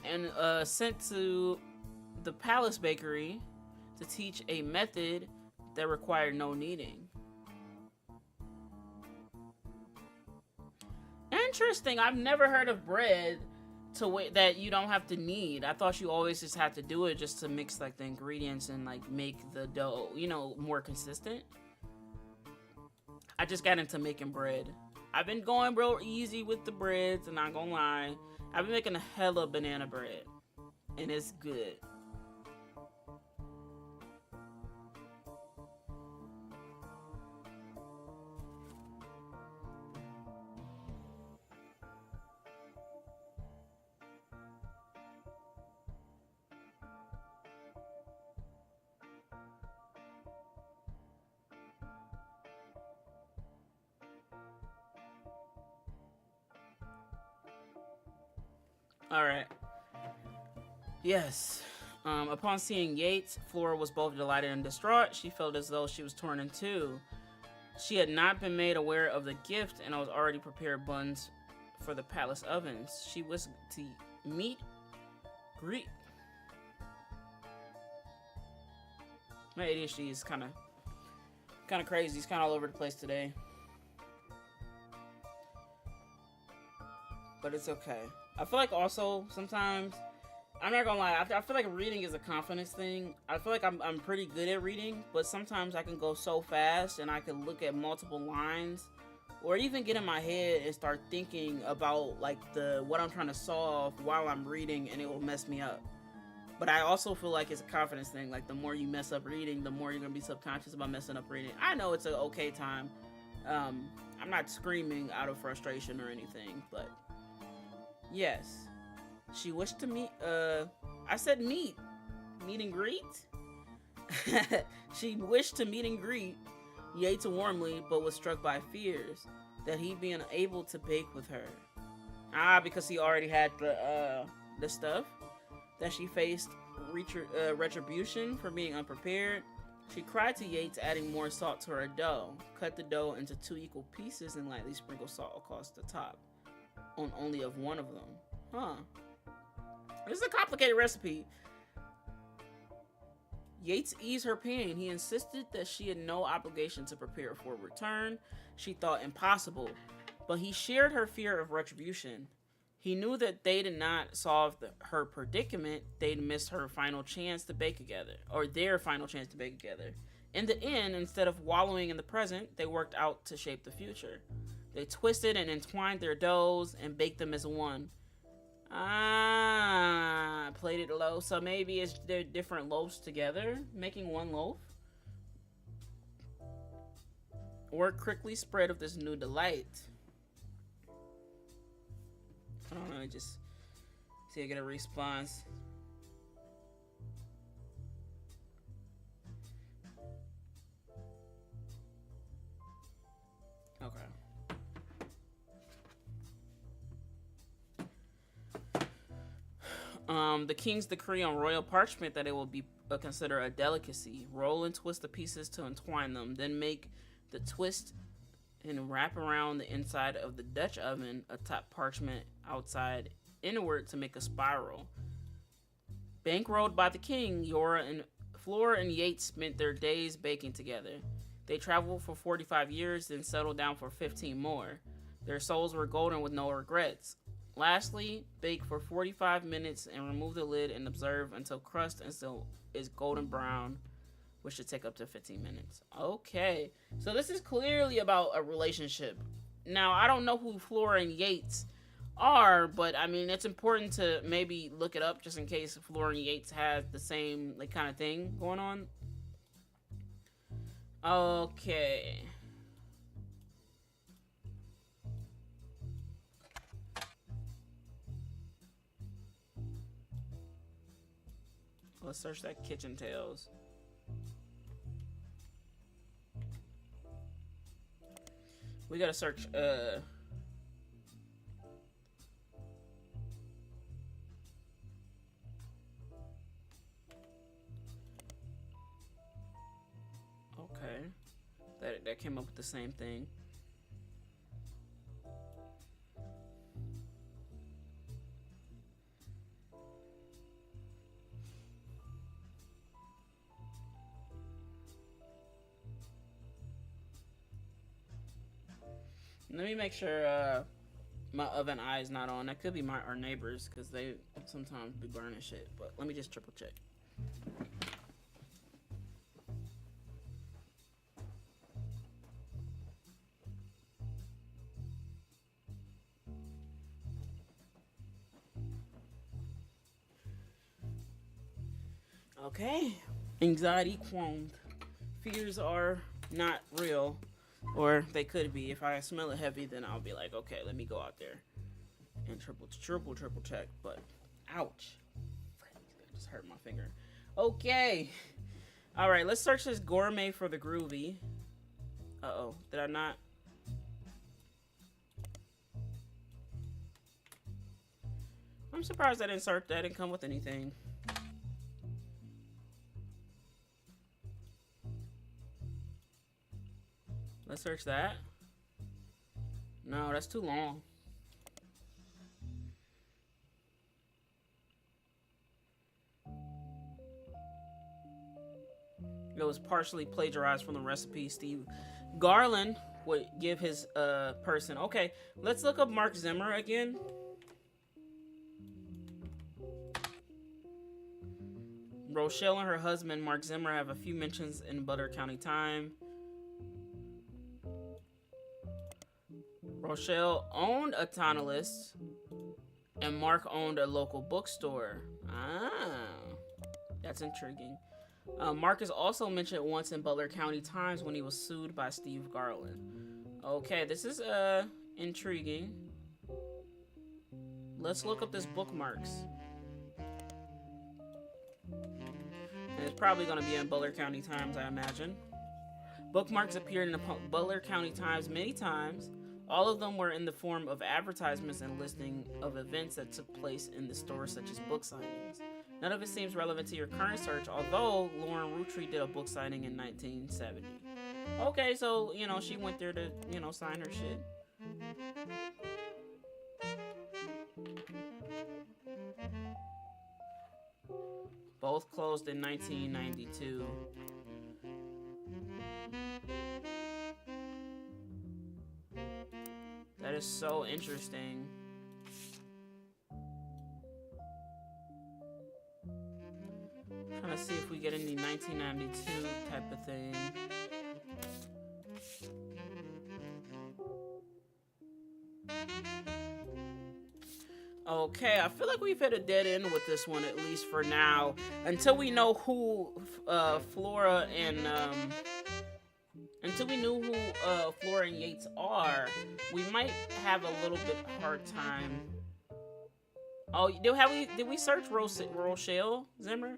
And sent to the palace bakery to teach a method that required no kneading. Interesting. I've never heard of bread that you don't have to knead. I thought you always just had to do it just to mix like the ingredients and like make the dough, more consistent. I just got into making bread. I've been going real easy with the breads, and not gonna lie, I've been making a hella banana bread, and it's good. Alright. Yes. Upon seeing Yates, Flora was both delighted and distraught. She felt as though she was torn in two. She had not been made aware of the gift and was already prepared buns for the palace ovens. She was to greet. My ADHD is kind of crazy. It's kind of all over the place today. But it's okay. I feel like also sometimes, I'm not gonna lie, I feel like reading is a confidence thing. I feel like I'm pretty good at reading, but sometimes I can go so fast and I can look at multiple lines or even get in my head and start thinking about like what I'm trying to solve while I'm reading, and it will mess me up. But I also feel like it's a confidence thing. Like the more you mess up reading, the more you're gonna be subconscious about messing up reading. I know it's an okay time. I'm not screaming out of frustration or anything, but yes, she wished to meet, I said meet and greet? She wished to meet and greet Yates warmly, but was struck by fears that he being able to bake with her. Ah, because he already had the stuff that she faced retribution for being unprepared. She cried to Yates, adding more salt to her dough. Cut the dough into 2 equal pieces and lightly sprinkle salt across the top on only of one of them. Huh. This is a complicated recipe. Yates eased her pain. He insisted that she had no obligation to prepare for a return. She thought impossible, but he shared her fear of retribution. He knew that they did not solve her predicament. They'd missed her final chance to bake together, or their final chance to bake together. In the end, instead of wallowing in the present, they worked out to shape the future. They twisted and entwined their doughs and baked them as one. Ah, played it low. So maybe it's they're different loaves together, making one loaf. Word quickly spread of this new delight. I don't know, just see I get a response. Okay. The king's decree on royal parchment that it will be considered a delicacy. Roll and twist the pieces to entwine them. Then make the twist and wrap around the inside of the Dutch oven, atop parchment, outside inward to make a spiral. Bankrolled by the king, Flora and Yates spent their days baking together. They traveled for 45 years, then settled down for 15 more. Their souls were golden with no regrets. Lastly, bake for 45 minutes and remove the lid and observe until crust and still is golden brown, which should take up to 15 minutes. Okay, so this is clearly about a relationship. Now, I don't know who Flora and Yates are, but I mean, it's important to maybe look it up just in case Flora and Yates has the same like kind of thing going on. Okay. Let's search that Kitchen Tales. We gotta search, okay. That came up with the same thing. Let me make sure my oven eye is not on. That could be our neighbors because they sometimes be burning shit. But let me just triple check. Okay. Anxiety qualmed. Fears are not real. Or they could be. If I smell it heavy, then I'll be like, okay, let me go out there and triple check. But, ouch. That just hurt my finger. Okay. All right, let's search this gourmet for the groovy. Uh-oh. Did I not? I'm surprised I didn't search that. It didn't come with anything. Let's search that. No, that's too long. It was partially plagiarized from the recipe Steve Garland would give his person. Okay, let's look up Mark Zimmer again. Rochelle and her husband Mark Zimmer have a few mentions in Butler County Time. Rochelle owned a Tonalist, and Mark owned a local bookstore. Ah, that's intriguing. Mark is also mentioned once in Butler County Times when he was sued by Steve Garland. Okay, this is intriguing. Let's look up this bookmarks. And it's probably going to be in Butler County Times, I imagine. Bookmarks appeared in the Butler County Times many times. All of them were in the form of advertisements and listing of events that took place in the store, such as book signings. None of it seems relevant to your current search, although Lauren Roottrees did a book signing in 1970. Okay, so, you know, she went there to, you know, sign her shit. Both closed in 1992. That is so interesting. Trying to see if we get any 1992 type of thing. Okay, I feel like we've hit a dead end with this one, at least for now. Until we know who Flora and Yates are, we might have a little bit hard time. Oh, did we search Rochelle Zimmer?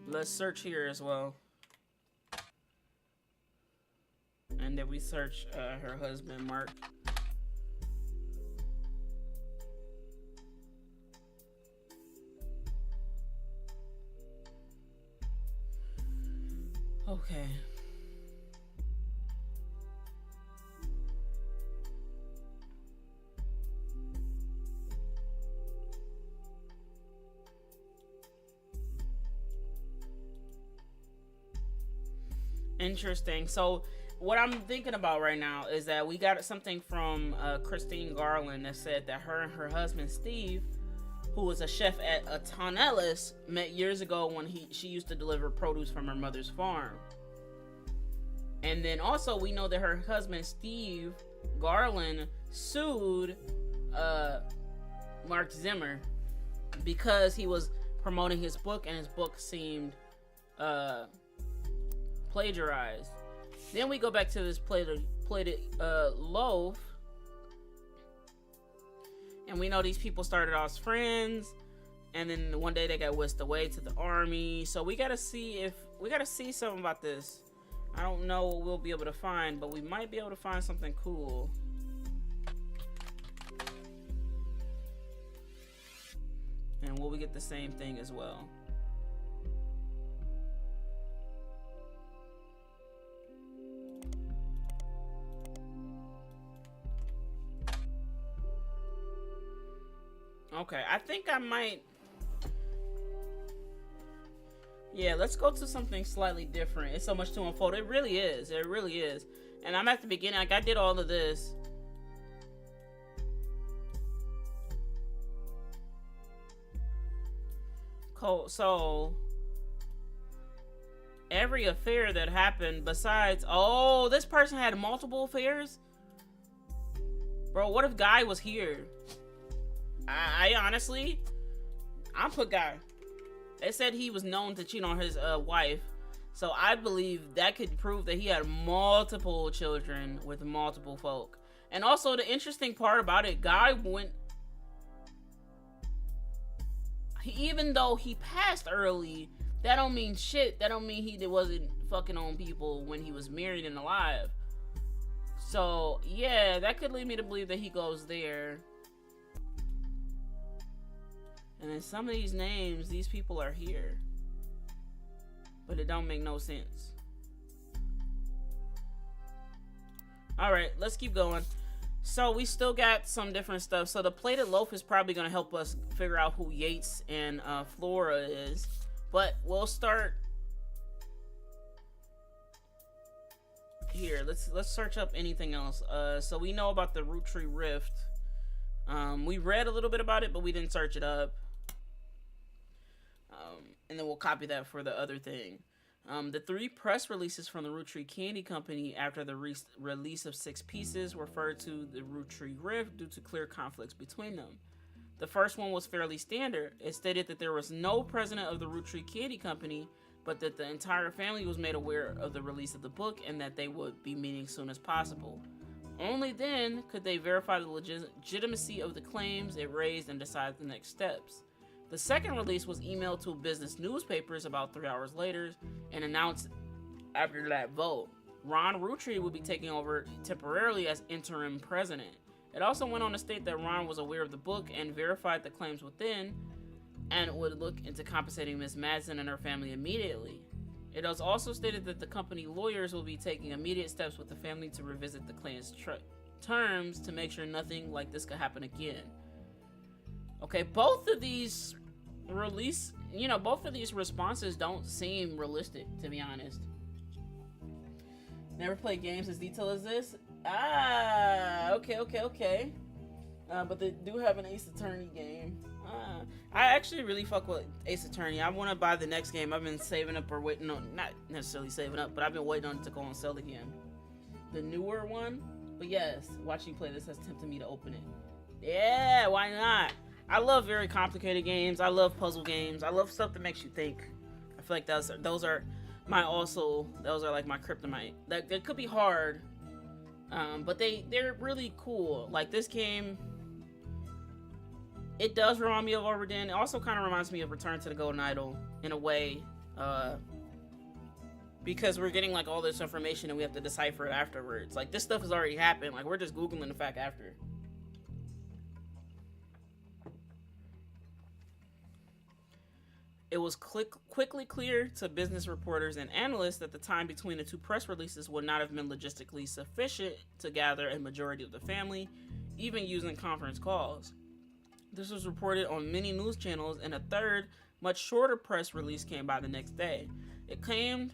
Let's search here as well. And then we search her husband, Mark. Okay. Interesting. So what I'm thinking about right now is that we got something from Christine Garland that said that her and her husband Steve, who was a chef at a Tonellis, met years ago when she used to deliver produce from her mother's farm. And then also we know that her husband Steve Garland sued Mark Zimmer because he was promoting his book and his book seemed plagiarized. Then we go back to this plated loaf, and we know these people started off as friends, and then one day they got whisked away to the army. So we gotta see something about this. I don't know what we'll be able to find, but we might be able to find something cool. And will we get the same thing as well? Okay, I think I might... Yeah, let's go to something slightly different. It's so much to unfold. It really is. It really is. And I'm at the beginning. Like, I did all of this. Cool. So, every affair that happened besides... Oh, this person had multiple affairs? Bro, what if Guy was here? I honestly, I'm put Guy. They said he was known to cheat on his wife, so I believe that could prove that he had multiple children with multiple folk. And also, the interesting part about it, Guy went. Even though he passed early, that don't mean shit. That don't mean he wasn't fucking on people when he was married and alive. So yeah, that could lead me to believe that he goes there. And then some of these names, these people are here. But it don't make no sense. Alright, let's keep going. So we still got some different stuff. So the plated loaf is probably going to help us figure out who Yates and Flora is. But we'll start here. Let's search up anything else. So we know about the Roottrees Rift. We read a little bit about it, but we didn't search it up. And then we'll copy that for the other thing. The 3 press releases from the Roottrees Candy Company after the release of 6 pieces referred to the Roottrees Rift due to clear conflicts between them. The first one was fairly standard. It stated that there was no president of the Roottrees Candy Company, but that the entire family was made aware of the release of the book and that they would be meeting soon as possible. Only then could they verify the legitimacy of the claims it raised and decide the next steps. The second release was emailed to business newspapers about 3 hours later and announced after that vote. Ron Roottrees would be taking over temporarily as interim president. It also went on to state that Ron was aware of the book and verified the claims within and would look into compensating Ms. Madsen and her family immediately. It was also stated that the company lawyers will be taking immediate steps with the family to revisit the clan's terms to make sure nothing like this could happen again. Okay, both of these responses don't seem realistic, to be honest. Never played games as detailed as this? Okay. But they do have an Ace Attorney game. I actually really fuck with Ace Attorney. I want to buy the next game. I've been saving up or waiting on, not necessarily saving up, but I've been waiting on it to go on sale again. The newer one. But yes, watching you play this has tempted me to open it. Yeah, why not? I love very complicated games. I love puzzle games. I love stuff that makes you think. I feel like those are my kryptonite. Like, it could be hard, but they're really cool. Like this game, it does remind me of Obra Dinn. It also kind of reminds me of Return to the Golden Idol in a way, because we're getting like all this information and we have to decipher it afterwards. Like this stuff has already happened. Like we're just Googling the fact after. It was quickly clear to business reporters and analysts that the time between the two press releases would not have been logistically sufficient to gather a majority of the family, even using conference calls. This was reported on many news channels, and a third, much shorter press release came by the next day. It claimed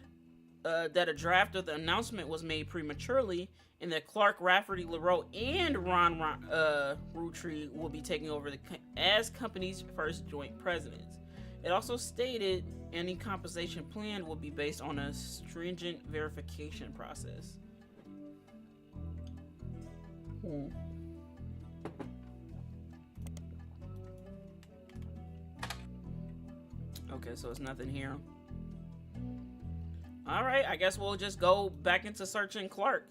that a draft of the announcement was made prematurely, and that Clark Rafferty LaRoe and Ron Roottrees will be taking over as company's first joint presidents. It also stated any compensation plan will be based on a stringent verification process. Okay, so it's nothing here. Alright, I guess we'll just go back into searching Clark.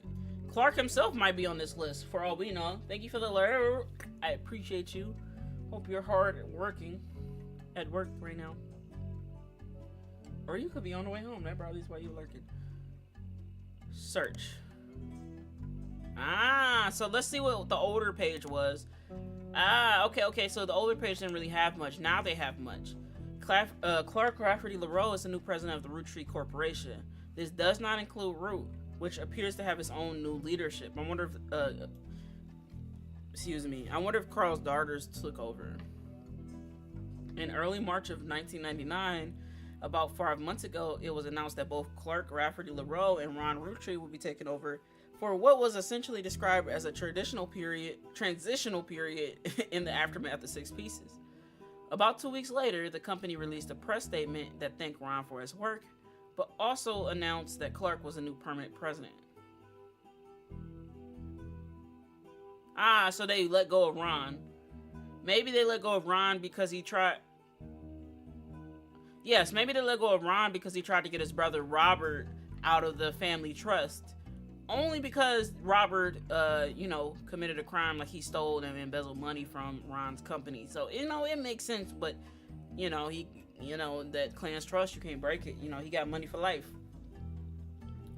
Clark himself might be on this list, for all we know. Thank you for the alert. I appreciate you. Hope you're hard at work right now. Or you could be on the way home. That probably is why you're lurking. Search. So let's see what the older page was. Okay, so the older page didn't really have much. Now they have much. Clark Rafferty LaRoe is the new president of the Roottrees Corporation. This does not include Root, which appears to have its own new leadership. I wonder if Carl's daughters took over. In early March of 1999, about 5 months ago, it was announced that both Clark Rafferty LaRoe and Ron Roottrees would be taken over for what was essentially described as a transitional period in the aftermath of Six Pieces. About 2 weeks later, the company released a press statement that thanked Ron for his work, but also announced that Clark was the new permanent president. So they let go of Ron. Maybe they let go of Ron because he tried... Yes, maybe they let go of Ron because he tried to get his brother Robert out of the family trust. Only because Robert, committed a crime, like he stole and embezzled money from Ron's company. So, it makes sense, but, that clan's trust, you can't break it. He got money for life.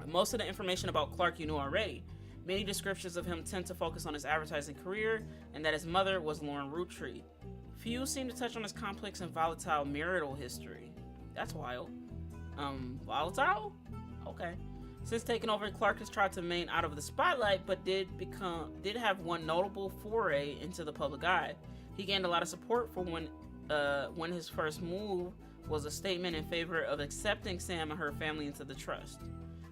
Most of the information about Clark you knew already. Many descriptions of him tend to focus on his advertising career and that his mother was Lauren Roottrees. Few seem to touch on his complex and volatile marital history. That's wild. Volatile? Okay. Since taking over, Clark has tried to remain out of the spotlight, but did have one notable foray into the public eye. He gained a lot of support for when his first move was a statement in favor of accepting Sam and her family into the trust.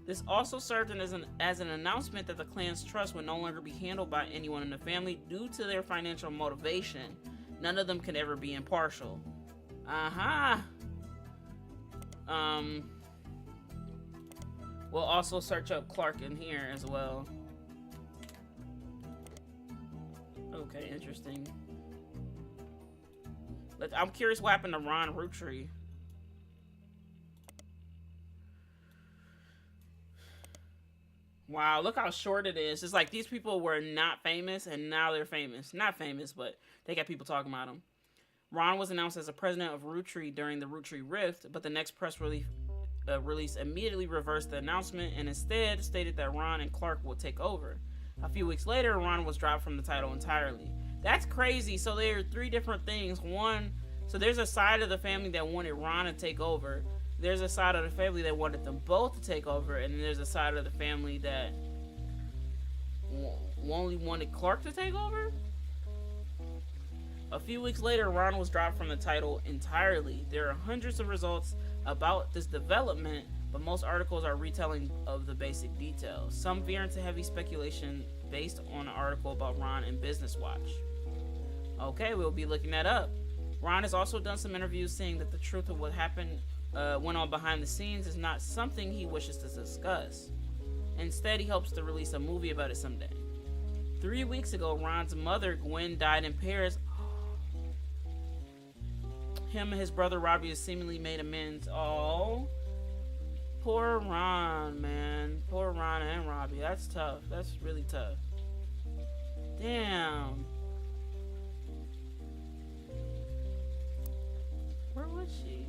This also served as an announcement that the clan's trust would no longer be handled by anyone in the family due to their financial motivation. None of them can ever be impartial. We'll also search up Clark in here as well. Okay, interesting. I'm curious what happened to Ron Roottrees. Wow, look how short it is. It's like these people were not famous and now they're famous. Not famous, but they got people talking about them. Ron was announced as the president of Roottrees during the Roottrees Rift, but the next release immediately reversed the announcement and instead stated that Ron and Clark would take over. A few weeks later, Ron was dropped from the title entirely. That's crazy. So there are three different things. One, so there's a side of the family that wanted Ron to take over. There's a side of the family that wanted them both to take over, and then there's a side of the family that only wanted Clark to take over. A few weeks later, Ron was dropped from the title entirely. There are hundreds of results about this development, but most articles are retelling of the basic details. Some veer into heavy speculation based on an article about Ron in Business Watch. Okay, we'll be looking that up. Ron has also done some interviews saying that the truth of what happened went on behind the scenes is not something he wishes to discuss. Instead, he hopes to release a movie about it someday. 3 weeks ago, Ron's mother, Gwen, died in Paris. Him and his brother Robbie has seemingly made amends. Oh, poor Ron, man. Poor Ron and Robbie. That's tough. That's really tough. Damn. Where was she?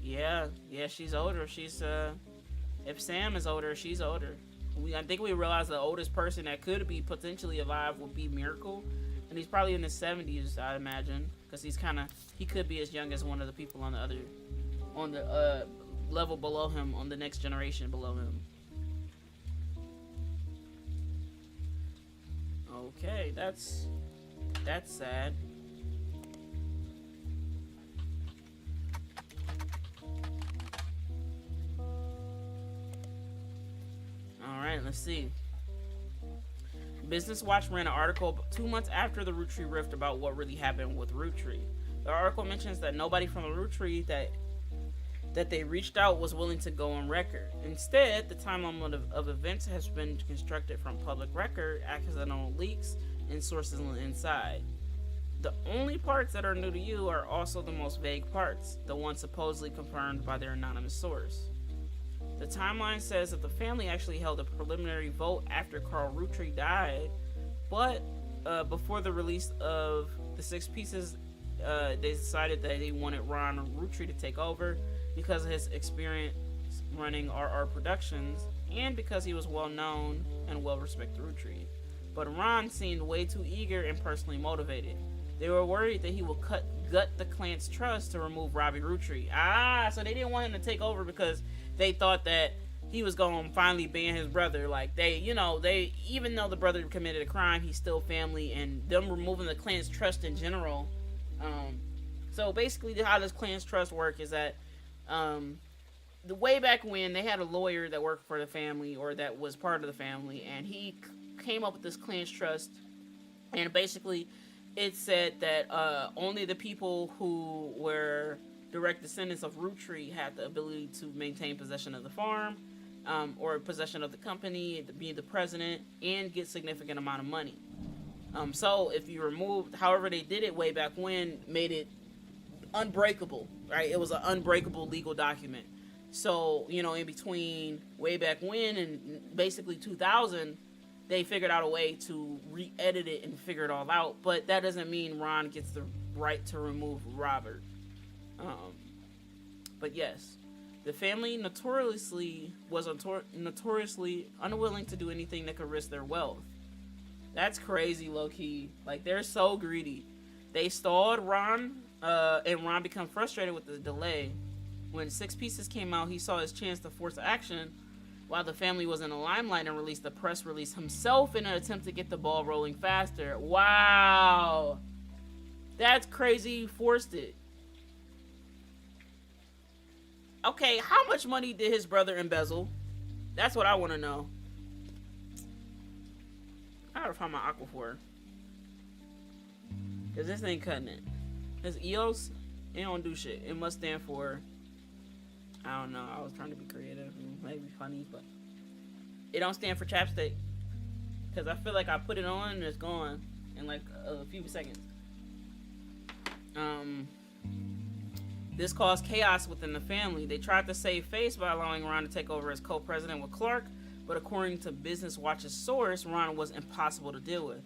Yeah, she's older. She's if Sam is older, she's older. I think we realized the oldest person that could be potentially alive would be Miracle, and he's probably in his 70s, I imagine, because he could be as young as one of the people on the level below him, on the next generation below him. Okay, that's sad. Alright, let's see. Business Watch ran an article 2 months after the Roottrees Rift about what really happened with Roottrees. The article mentions that nobody from the Roottrees that they reached out was willing to go on record. Instead, the timeline of events has been constructed from public record, accidental leaks, and sources on the inside. The only parts that are new to you are also the most vague parts, the ones supposedly confirmed by their anonymous source. The timeline says that the family actually held a preliminary vote after Carl Roottrees died, but before the release of the 6 pieces, they decided that they wanted Ron Roottrees to take over because of his experience running RR Productions and because he was well known and well respected Roottrees. But Ron seemed way too eager and personally motivated. They were worried that he would gut the clan's trust to remove Robbie Roottrees. So they didn't want him to take over because they thought that he was going to finally ban his brother. Like, they, even though the brother committed a crime, he's still family, and them removing the clan's trust in general. So basically, how does clan's trust work is that, the way back when, they had a lawyer that worked for the family, or that was part of the family, and he came up with this clan's trust, and basically, it said that only the people who were direct descendants of Roottrees had the ability to maintain possession of the farm, or possession of the company, be the president, and get significant amount of money. So if you removed, however they did it way back when, made it unbreakable, right? It was an unbreakable legal document. So, in between way back when and basically 2000, they figured out a way to re-edit it and figure it all out. But that doesn't mean Ron gets the right to remove Robert. But yes, the family was notoriously unwilling to do anything that could risk their wealth. That's crazy, low-key. Like, they're so greedy. They stalled Ron, and Ron became frustrated with the delay. When 6 pieces came out, he saw his chance to force action while the family was in the limelight and released a press release himself in an attempt to get the ball rolling faster. Wow! That's crazy. He forced it. Okay, how much money did his brother embezzle? That's what I want to know. I gotta find my Aquaphor. Because this ain't cutting it. This EOS, it don't do shit. It must stand for... I don't know. I was trying to be creative and maybe funny, but... It don't stand for chapstick. Because I feel like I put it on and it's gone in like a few seconds. This caused chaos within the family. They tried to save face by allowing Ron to take over as co-president with Clark, but according to Business Watch's source, Ron was impossible to deal with.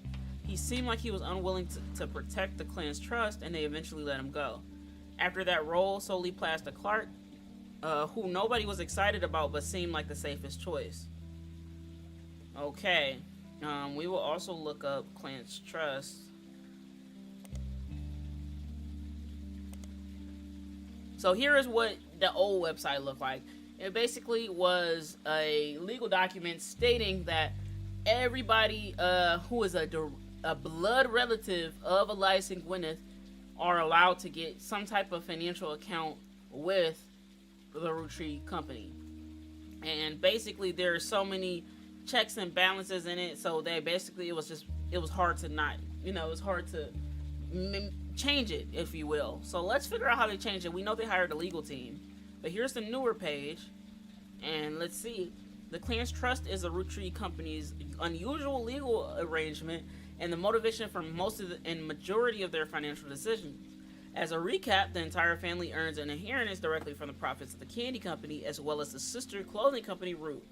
He seemed like he was unwilling to protect the clan's trust, and they eventually let him go. After that role solely passed to Clark, who nobody was excited about but seemed like the safest choice. Okay, we will also look up clan's trust. So here is what the old website looked like. It basically was a legal document stating that everybody who is a blood relative of Elias and Gwyneth are allowed to get some type of financial account with the Roottrees company. And basically there are so many checks and balances in it, so they basically it was hard to not, it was hard to change it, if you will. So let's figure out how they change it. We know they hired a legal team, but here's the newer page, and let's see. The clan's trust is the Roottrees company's unusual legal arrangement and the motivation for most of and majority of their financial decisions. As a recap, the entire family earns an inheritance directly from the profits of the candy company, as well as the sister clothing company, Root.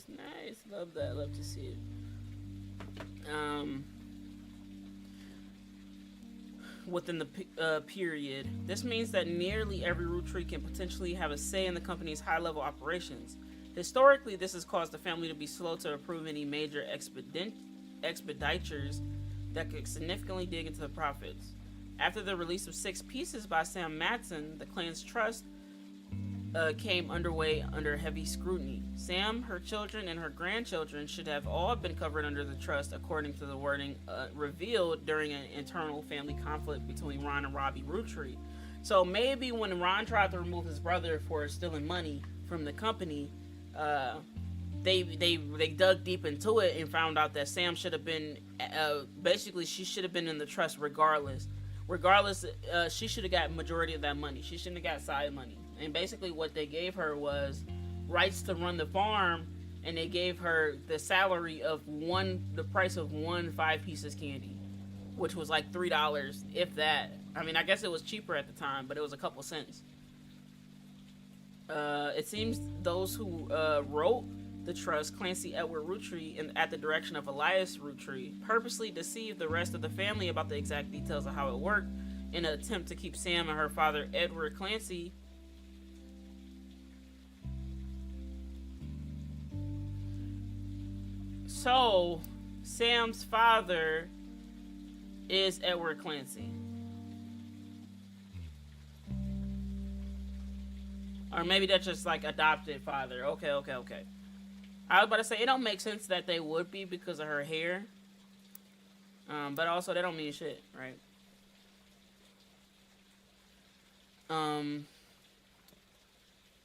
Nice. Love that. Love to see it. Within the period, this means that nearly every Roottrees can potentially have a say in the company's high-level operations. Historically, this has caused the family to be slow to approve any major expenditures that could significantly dig into the profits. After the release of 6 Pieces by Sam Matson, the clan's trust came underway under heavy scrutiny. Sam, her children, and her grandchildren should have all been covered under the trust, according to the wording revealed during an internal family conflict between Ron and Robbie Roottrees. So maybe when Ron tried to remove his brother for stealing money from the company, they dug deep into it and found out that Sam should have been basically she should have been in the trust regardless. She should have got majority of that money. She shouldn't have got side money. And basically what they gave her was rights to run the farm, and they gave her the salary of the price of one 5 pieces candy, which was like $3, if that. I mean, I guess it was cheaper at the time, but it was a couple cents. It seems those who wrote the trust, Clancy Edward Roottrees, at the direction of Elias Roottrees, purposely deceived the rest of the family about the exact details of how it worked in an attempt to keep Sam and her father, Edward Clancy, so Sam's father is Edward Clancy. Or maybe that's just like adopted father. Okay. I was about to say, it don't make sense that they would be because of her hair. But also, they don't mean shit, right?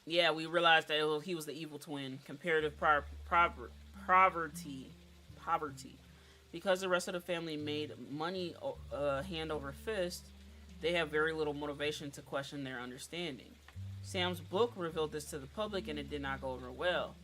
Yeah, we realized that he was the evil twin. Comparative poverty. Because the rest of the family made money hand over fist, they have very little motivation to question their understanding. Sam's book revealed this to the public, and it did not go over well.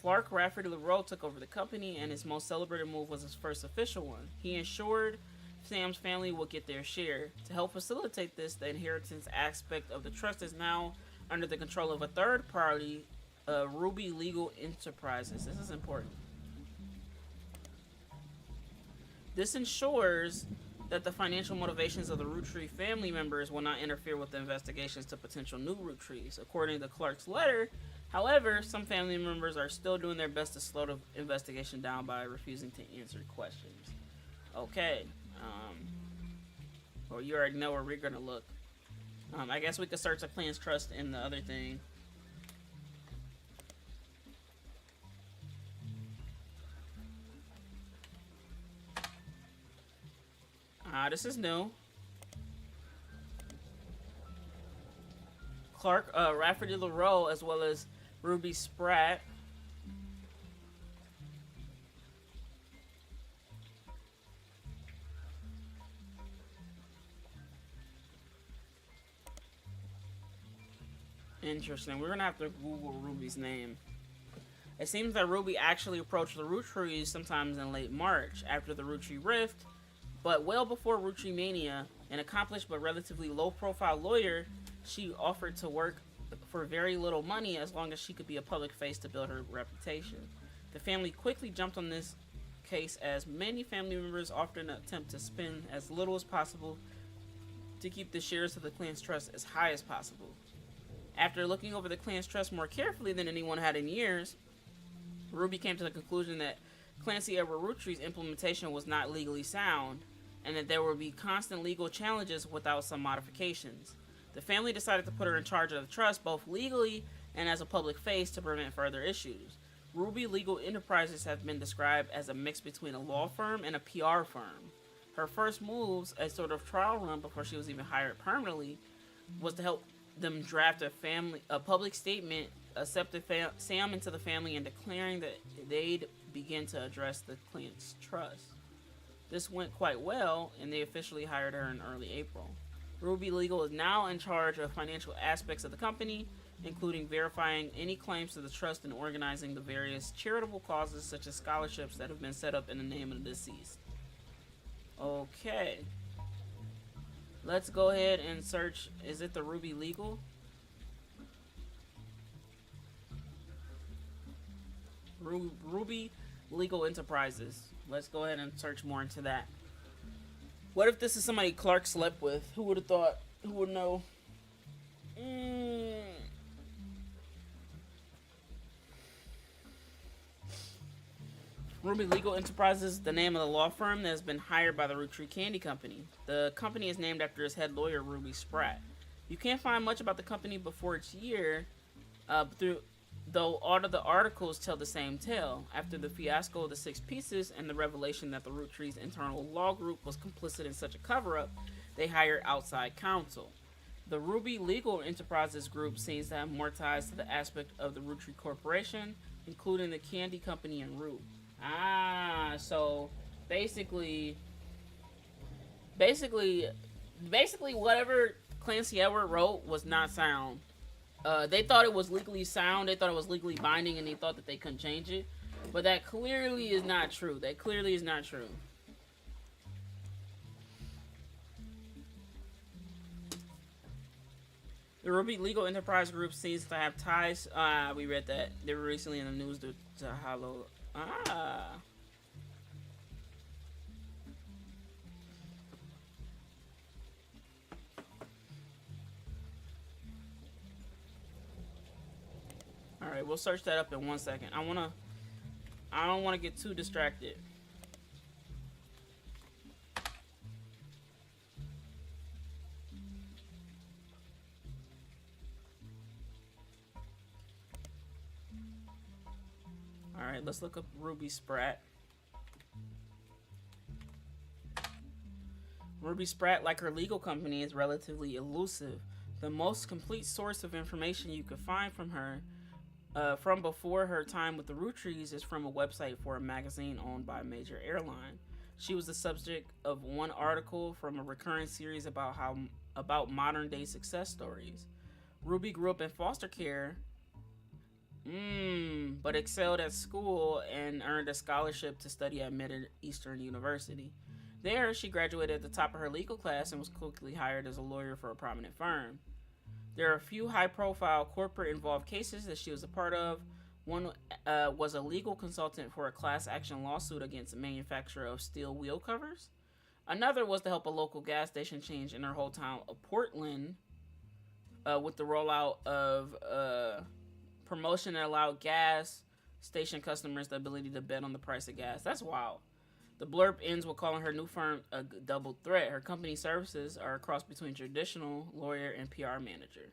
Clark Rafferty LaRoe took over the company, and his most celebrated move was his first official one. He ensured Sam's family would get their share. To help facilitate this, the inheritance aspect of the trust is now under the control of a third party, Ruby Legal Enterprises. This is important. This ensures that the financial motivations of the Roottrees family members will not interfere with the investigations to potential new Roottrees. According to Clark's letter, however, some family members are still doing their best to slow the investigation down by refusing to answer questions. Okay. Well, you already know where we're going to look. I guess we could search the clan's trust in the other thing. This is new. Clark, Rafferty LaRoe, as well as Ruby Spratt. Interesting. We're gonna have to Google Ruby's name. It seems that Ruby actually approached the Roottrees sometimes in late March. After the Roottrees rift, But well before Roottrees Mania, an accomplished but relatively low-profile lawyer, she offered to work for very little money as long as she could be a public face to build her reputation. The family quickly jumped on this case, as many family members often attempt to spend as little as possible to keep the shares of the clan's trust as high as possible. After looking over the clan's trust more carefully than anyone had in years, Ruby came to the conclusion that Clancy Edward Roottrees' implementation was not legally sound, and that there would be constant legal challenges without some modifications. The family decided to put her in charge of the trust, both legally and as a public face, to prevent further issues. Ruby Legal Enterprises have been described as a mix between a law firm and a PR firm. Her first moves, a sort of trial run before she was even hired permanently, was to help them draft a public statement accepting Sam into the family and declaring that they'd begin to address the clan's trust. This went quite well, and they officially hired her in early April. Ruby Legal is now in charge of financial aspects of the company, including verifying any claims to the trust and organizing the various charitable causes such as scholarships that have been set up in the name of the deceased. Okay. Let's go ahead and search. Is it the Ruby Legal? Ruby Legal Enterprises. Let's go ahead and search more into that. What if this is somebody Clark slept with? Who would have thought? Who would know? Ruby Legal Enterprises, the name of the law firm that has been hired by the Roottrees Candy Company. The company is named after its head lawyer, Ruby Spratt. You can't find much about the company before its year, though all of the articles tell the same tale. After the fiasco of the Six Pieces and the revelation that the Roottrees internal law group was complicit in such a cover-up, they hired outside counsel. The Ruby Legal Enterprises group seems to have more ties to the aspect of the Roottrees Corporation, including the Candy Company and Rue. So basically whatever Clancy Edward wrote was not sound. They thought it was legally sound, they thought it was legally binding, and they thought that they couldn't change it. But that clearly is not true. That clearly is not true. The Ruby Legal Enterprise Group seems to have ties. We read that. They were recently in the news to Hollow. Alright, we'll search that up in 1 second. I don't wanna get too distracted. Alright, let's look up Ruby Spratt. Ruby Spratt, like her legal company, is relatively elusive. The most complete source of information you could find from her from before her time with the Roottrees is from a website for a magazine owned by a major airline. She was the subject of one article from a recurring series about modern day success stories. Ruby grew up in foster care, but excelled at school and earned a scholarship to study at Mid-Eastern University. There, she graduated at the top of her legal class and was quickly hired as a lawyer for a prominent firm. There are a few high-profile corporate-involved cases that she was a part of. One was a legal consultant for a class-action lawsuit against a manufacturer of steel wheel covers. Another was to help a local gas station change in her hometown of Portland with the rollout of promotion that allowed gas station customers the ability to bet on the price of gas. That's wild. The blurb ends with calling her new firm a double threat. Her company services are a cross between traditional lawyer and PR manager.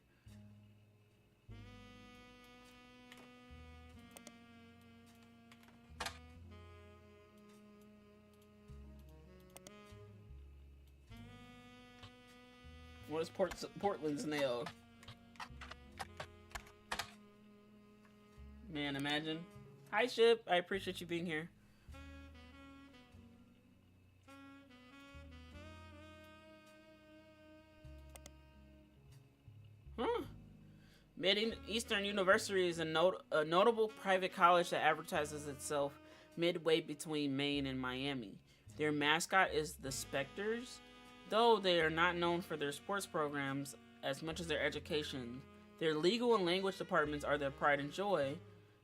What is Portland's nail? Man, imagine. Hi, Ship. I appreciate you being here. Mid-Eastern University is a notable private college that advertises itself midway between Maine and Miami. Their mascot is the Spectres, though they are not known for their sports programs as much as their education. Their legal and language departments are their pride and joy,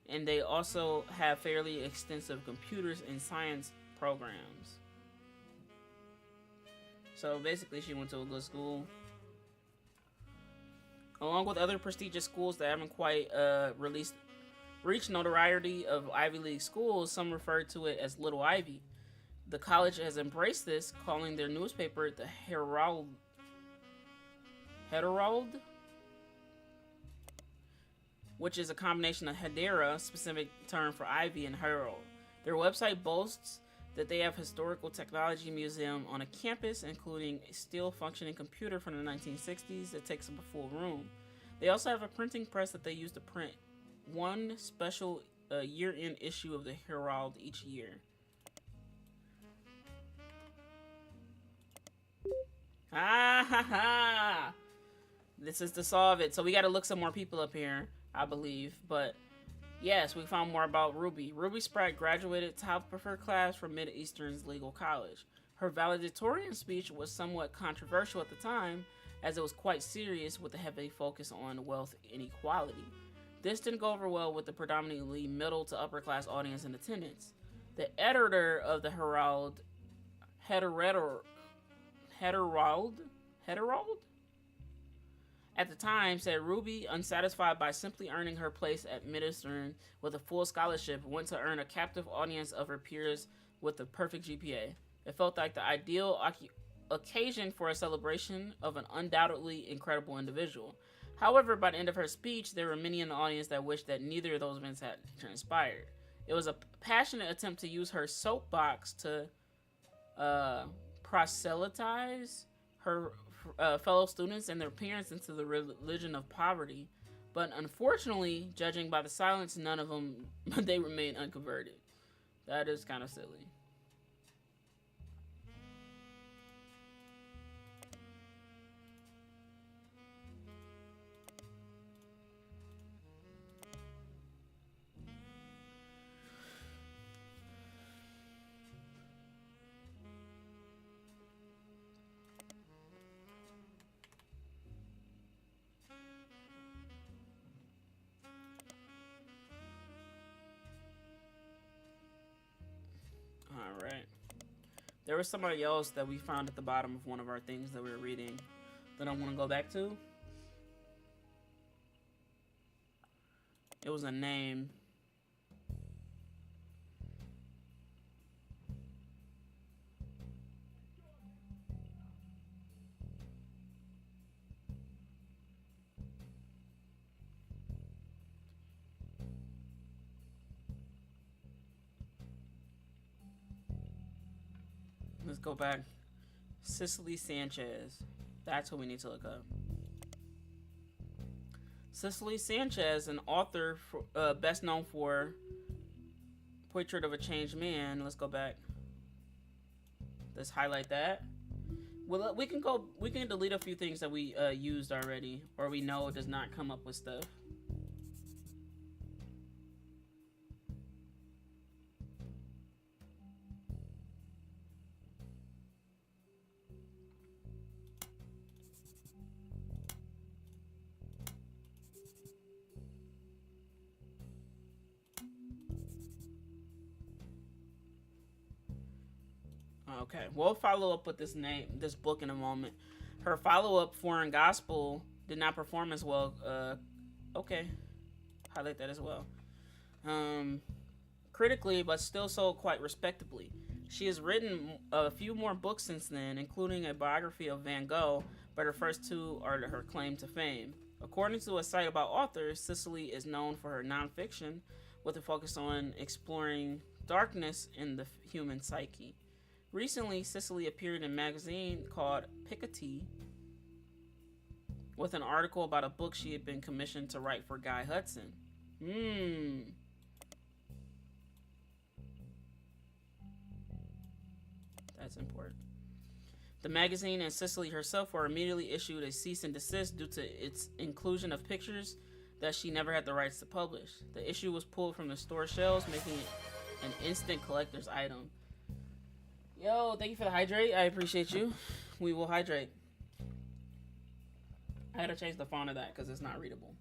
and they also have fairly extensive computers and science programs. So basically, she went to a good school. Along with other prestigious schools that haven't quite reached notoriety of Ivy League schools, some refer to it as Little Ivy. The college has embraced this, calling their newspaper the Herald, which is a combination of Hedera, specific term for Ivy, and Herald. Their website boasts that they have a historical technology museum on a campus, including a still functioning computer from the 1960s that takes up a full room. They also have a printing press that they use to print one special year-end issue of the Herald each year. Ah. This is to solve it. So we got to look some more people up here, I believe. But yes, we found more about Ruby. Ruby Spratt graduated top of her class from Mid-Eastern's Legal College. Her valedictorian speech was somewhat controversial at the time, as it was quite serious with a heavy focus on wealth inequality. This didn't go over well with the predominantly middle to upper class audience in attendance. The editor of the Herald, Herald? At the time, said Ruby, unsatisfied by simply earning her place at Mid-Eastern with a full scholarship, went to earn a captive audience of her peers with a perfect GPA. It felt like the ideal occasion for a celebration of an undoubtedly incredible individual. However, by the end of her speech, there were many in the audience that wished that neither of those events had transpired. It was a passionate attempt to use her soapbox to proselytize her fellow students and their parents into the religion of poverty. But unfortunately, judging by the silence, none of them, they remain unconverted. That is kind of silly. Alright. There was somebody else that we found at the bottom of one of our things that we were reading that I want to go back to. It was a name. Let's go back. Cicely Sanchez. That's who we need to look up. Cicely Sanchez, an author best known for Portrait of a Changed Man. Let's go back. Let's highlight that. Well, we can delete a few things that we used already, or we know does not come up with stuff. Okay, we'll follow up with this book in a moment. Her follow-up, Foreign Gospel, did not perform as well. Okay, highlight that as well. Critically, but still sold quite respectably. She has written a few more books since then, including a biography of Van Gogh, but her first two are her claim to fame. According to a site about authors, Cicely is known for her nonfiction, with a focus on exploring darkness in the human psyche. Recently, Cicely appeared in a magazine called Piketty with an article about a book she had been commissioned to write for Guy Hudson. That's important. The magazine and Cicely herself were immediately issued a cease and desist due to its inclusion of pictures that she never had the rights to publish. The issue was pulled from the store shelves, making it an instant collector's item. Yo, thank you for the hydrate. I appreciate you. We will hydrate. I had to change the font of that because it's not readable.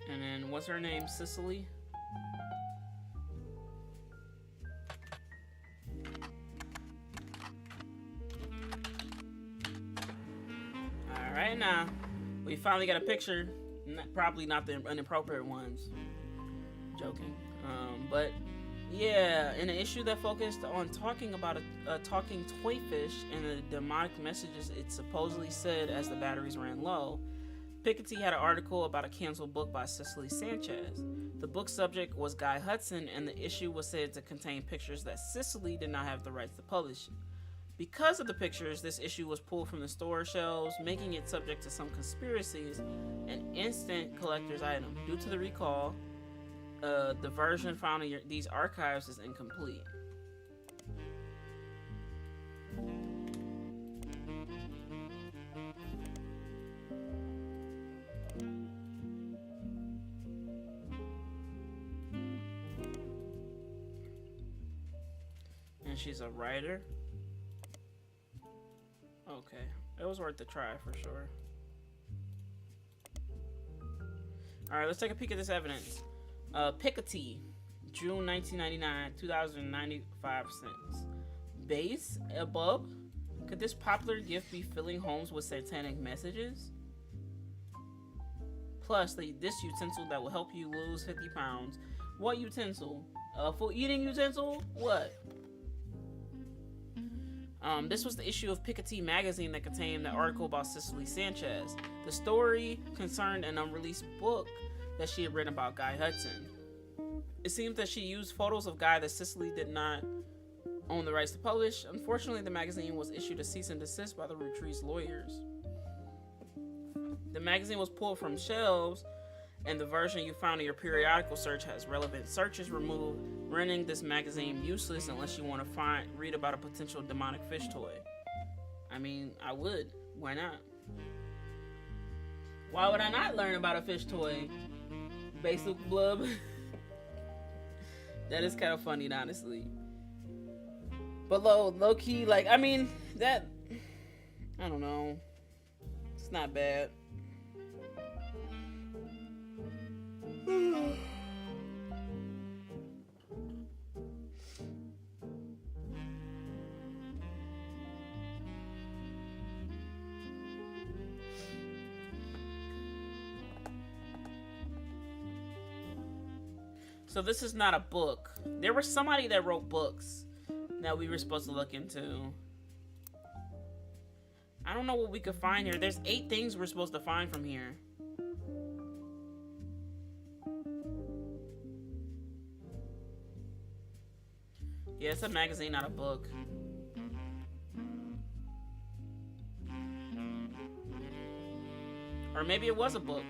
And then, what's her name? Cicely? Alright, now. We finally got a picture. Probably not the inappropriate ones. Joking. But, yeah, in an issue that focused on talking about a talking toy fish and the demonic messages it supposedly said as the batteries ran low, Piketty had an article about a canceled book by Cicely Sanchez. The book's subject was Guy Hudson, and the issue was said to contain pictures that Cicely did not have the rights to publish. Because of the pictures, this issue was pulled from the store shelves, making it subject to some conspiracies, an instant collector's item. Due to the recall, the version found in these archives is incomplete. And she's a writer. Okay, it was worth the try for sure. Alright, let's take a peek at this evidence. Piketty, June 1999, 2095 cents. Base, above. Could this popular gift be filling homes with satanic messages? Plus, this utensil that will help you lose 50 pounds. What utensil? For eating utensil? What? This was the issue of Piketty magazine that contained the article about Cicely Sanchez. The story concerned an unreleased book that she had written about Guy Hudson. It seems that she used photos of Guy that Cicely did not own the rights to publish. Unfortunately, the magazine was issued a cease and desist by the Roottrees lawyers. The magazine was pulled from shelves, and the version you found in your periodical search has relevant searches removed, rendering this magazine useless unless you want to read about a potential demonic fish toy. I mean, I would. Why not? Why would I not learn about a fish toy? Basic blub. That is kind of funny, honestly. But low key, like, I mean, that, I don't know. It's not bad. So this is not a book. There was somebody that wrote books that we were supposed to look into. I don't know what we could find here. There's 8 things we're supposed to find from here. Yeah, it's a magazine, not a book. Or maybe it was a book.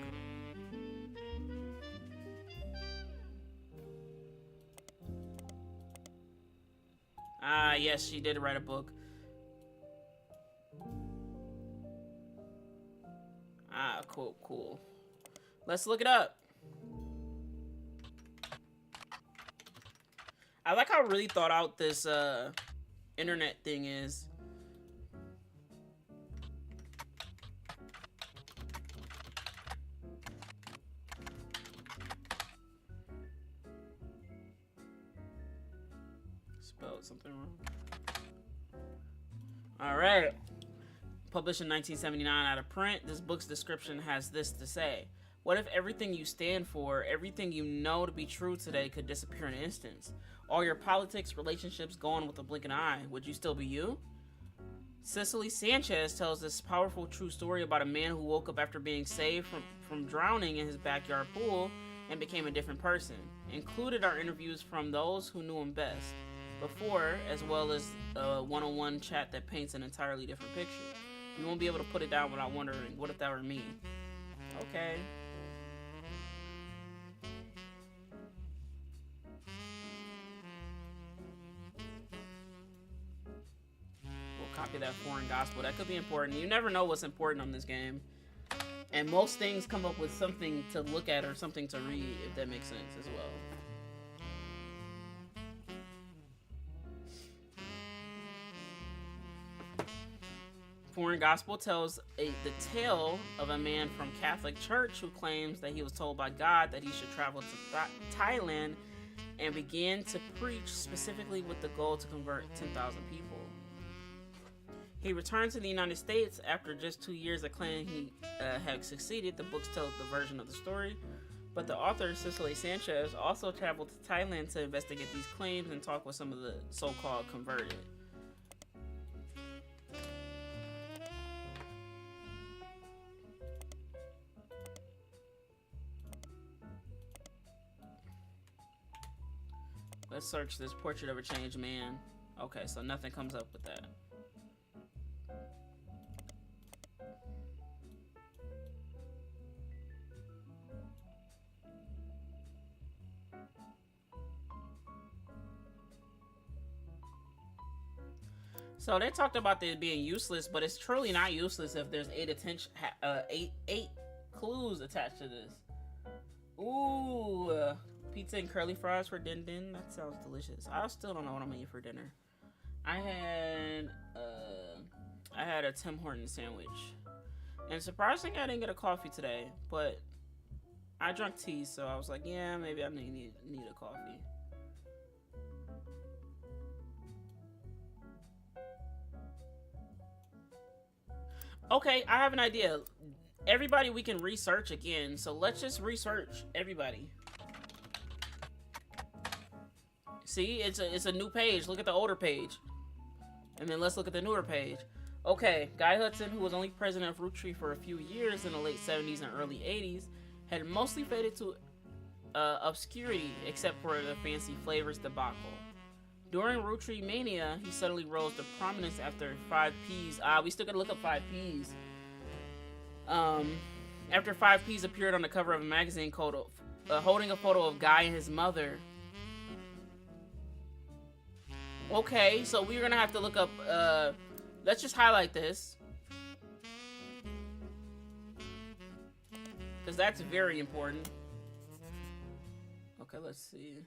Ah, yes, she did write a book. Ah, cool. Let's look it up. I like how really thought out this internet thing is. Spelled something wrong. Alright. Published in 1979 out of print, this book's description has this to say. What if everything you stand for, everything you know to be true today could disappear in an instant? All your politics, relationships gone with a blink of an eye. Would you still be you? Cicely Sanchez tells this powerful true story about a man who woke up after being saved from drowning in his backyard pool and became a different person. Included are interviews from those who knew him best before, as well as a one-on-one chat that paints an entirely different picture. You won't be able to put it down without wondering, what if that were me? Okay. copy that foreign gospel. That could be important. You never know what's important on this game. And most things come up with something to look at or something to read, if that makes sense as well. Foreign Gospel tells the tale of a man from Catholic Church who claims that he was told by God that he should travel to Thailand and begin to preach specifically with the goal to convert 10,000 people. He returned to the United States after just 2 years of claiming he had succeeded. The books tell the version of the story, but the author, Cicely Sanchez, also traveled to Thailand to investigate these claims and talk with some of the so-called converted. Let's search this portrait of a changed man. Okay, so nothing comes up with that. So they talked about this being useless, but it's truly not useless if there's eight clues attached to this. Ooh, pizza and curly fries for din din. That sounds delicious. I still don't know what I'm gonna eat for dinner. I had a Tim Hortons sandwich, and surprisingly, I didn't get a coffee today. But I drank tea, so I was like, yeah, maybe I need a coffee. Okay, I have an idea. Everybody, we can research again. So let's just research everybody. See, it's a new page. Look at the older page. And then let's look at the newer page. Okay, Guy Hudson, who was only president of Roottrees for a few years in the late 70s and early 80s, had mostly faded to obscurity except for the fancy flavors debacle. During Roottrees mania, he suddenly rose to prominence after 5Ps. We still gotta look up 5Ps. After 5Ps appeared on the cover of a magazine called holding a photo of Guy and his mother. Okay, so we're gonna have to look up, let's just highlight this. Because that's very important. Okay, let's see.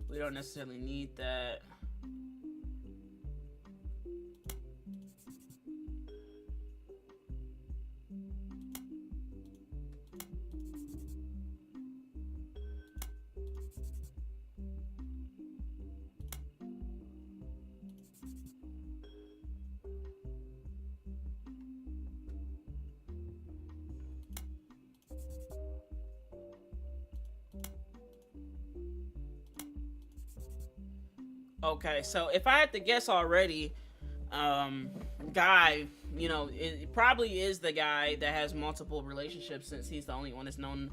We don't necessarily need that. Okay, so if I had to guess already, Guy, you know, it probably is the guy that has multiple relationships since he's the only one that's known.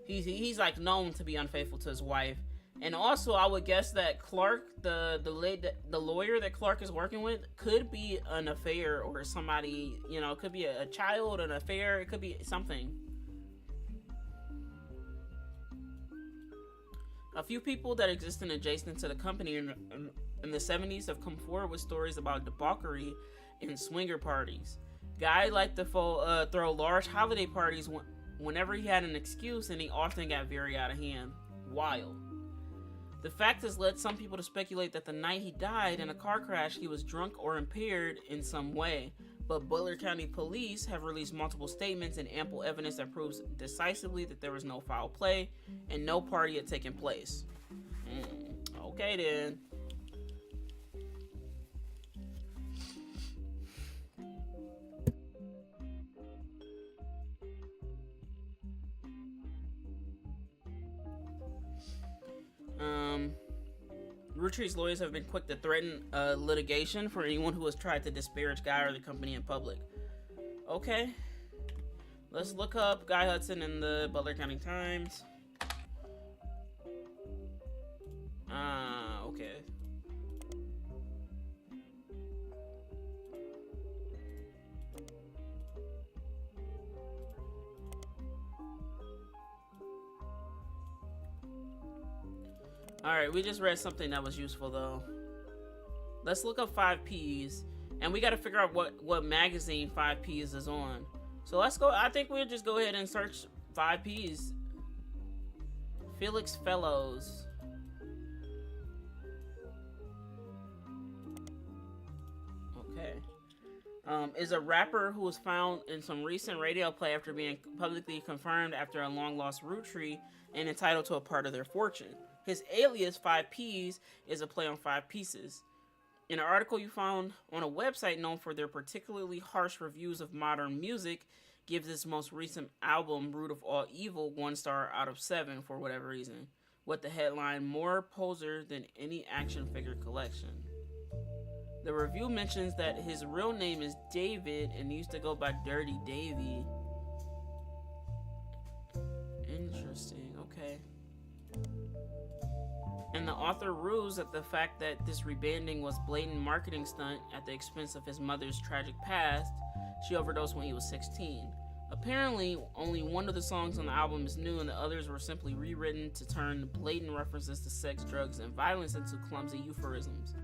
He's like known to be unfaithful to his wife, and also I would guess that Clark, the lawyer that Clark is working with, could be an affair or somebody. You know, it could be a child, an affair. It could be something. A few people that existed adjacent to the company in the 70s have come forward with stories about debauchery in swinger parties. Guy liked to throw large holiday parties whenever he had an excuse, and he often got very out of hand. Wild. The fact has led some people to speculate that the night he died in a car crash, he was drunk or impaired in some way. But Butler County Police have released multiple statements and ample evidence that proves decisively that there was no foul play and no party had taken place. Okay then. Roottrees lawyers have been quick to threaten litigation for anyone who has tried to disparage Guy or the company in public. Okay. Let's look up Guy Hudson in the Butler County Times. Okay. Alright, we just read something that was useful though. let's look up 5Ps, and we got to figure out what magazine 5Ps is on. So let's go. I think we'll just go ahead and search 5Ps. Felix Fellows. Okay. Is a rapper who was found in some recent radio play after being publicly confirmed after a long-lost Roottrees and entitled to a part of their fortune. His alias, 5Ps, is a play on 5 pieces. In an article you found on a website known for their particularly harsh reviews of modern music, gives his most recent album, Root of All Evil, 1 star out of 7 for whatever reason, with the headline, "More poser than any action figure collection." The review mentions that his real name is David and used to go by Dirty Davy. Interesting, okay. And the author rues at the fact that this rebanding was blatant marketing stunt at the expense of his mother's tragic past. She overdosed when he was 16. Apparently, only one of the songs on the album is new and the others were simply rewritten to turn blatant references to sex, drugs, and violence into clumsy euphemisms.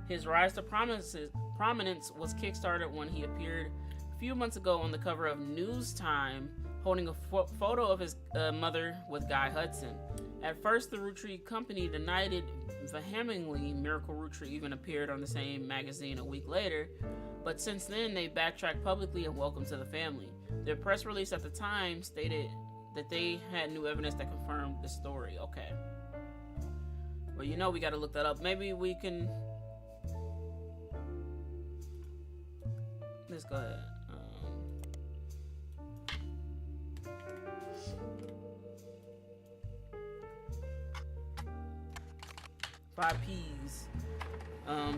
His rise to prominence was kickstarted when he appeared a few months ago on the cover of News Time, holding a photo of his mother with Guy Hudson. At first, the Roottrees company denied it vehemently. Miracle Roottrees even appeared on the same magazine a week later, but since then, they backtracked publicly and welcomed to the family. Their press release at the time stated that they had new evidence that confirmed the story. Okay. Well, we gotta look that up. Maybe we can... Let's go ahead. 5Ps.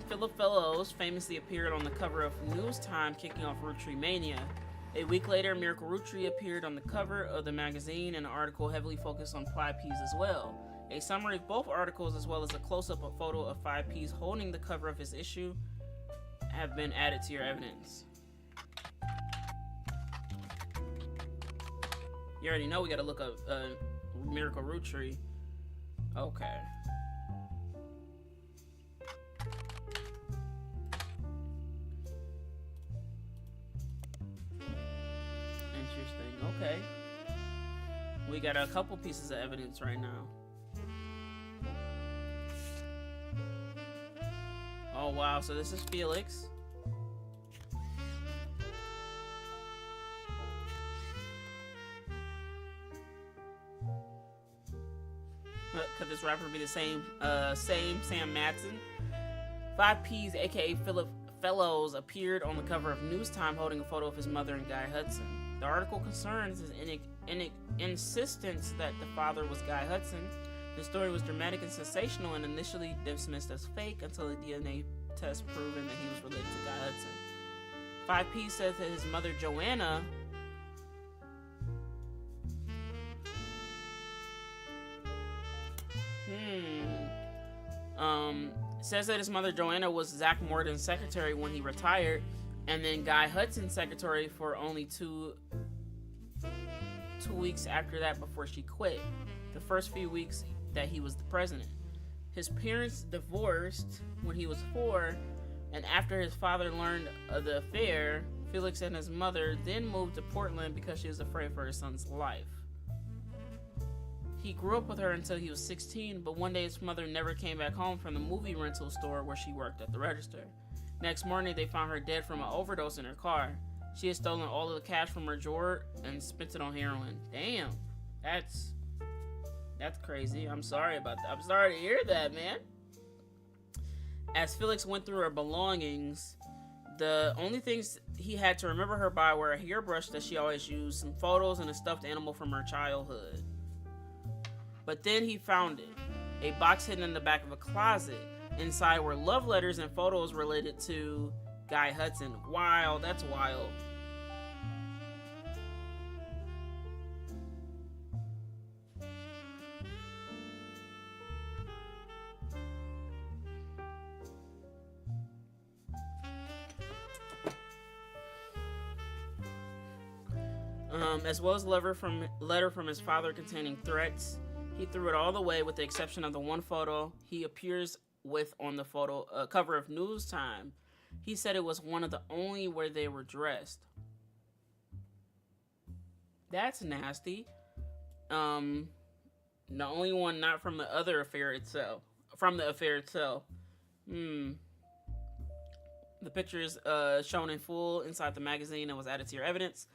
Philip Fellows famously appeared on the cover of News Time, kicking off Roottrees Mania. A week later, Miracle Roottrees appeared on the cover of the magazine, and an article heavily focused on 5Ps as well. A summary of both articles, as well as a close-up photo of 5Ps holding the cover of his issue, have been added to your evidence. You already know we gotta look up Miracle Roottrees. Okay. Interesting. Okay. We got a couple pieces of evidence right now. Oh wow, so this is Felix. Could this rapper be the same Sam Madsen? 5Ps, aka Philip Fellows, appeared on the cover of News Time holding a photo of his mother and Guy Hudson. The article concerns his insistence that the father was Guy Hudson. The story was dramatic and sensational and initially dismissed as fake until a DNA test proven that he was related to Guy Hudson. 5P says that his mother Joanna says that his mother Joanna was Zach Morton's secretary when he retired, and then Guy Hudson's secretary for only two weeks after that before she quit. The first few weeks that he was the president. His parents divorced when he was 4, and after his father learned of the affair, Felix and his mother then moved to Portland because she was afraid for his son's life. He grew up with her until he was 16, but one day his mother never came back home from the movie rental store where she worked at the register. Next morning, they found her dead from an overdose in her car. She had stolen all of the cash from her drawer and spent it on heroin. Damn, that's crazy. I'm sorry about that. I'm sorry to hear that, man. As Felix went through her belongings, the only things he had to remember her by were a hairbrush that she always used, some photos, and a stuffed animal from her childhood. But then he found it, a box hidden in the back of a closet. Inside were love letters and photos related to Guy Hudson. Wow, that's wild. As well as a letter from his father containing threats. He threw it all away with the exception of the one photo he appears with on the photo cover of News Time. He said it was one of the only where they were dressed. That's nasty. The only one not from the other affair itself. From the affair itself. The picture is shown in full inside the magazine and was added to your evidence.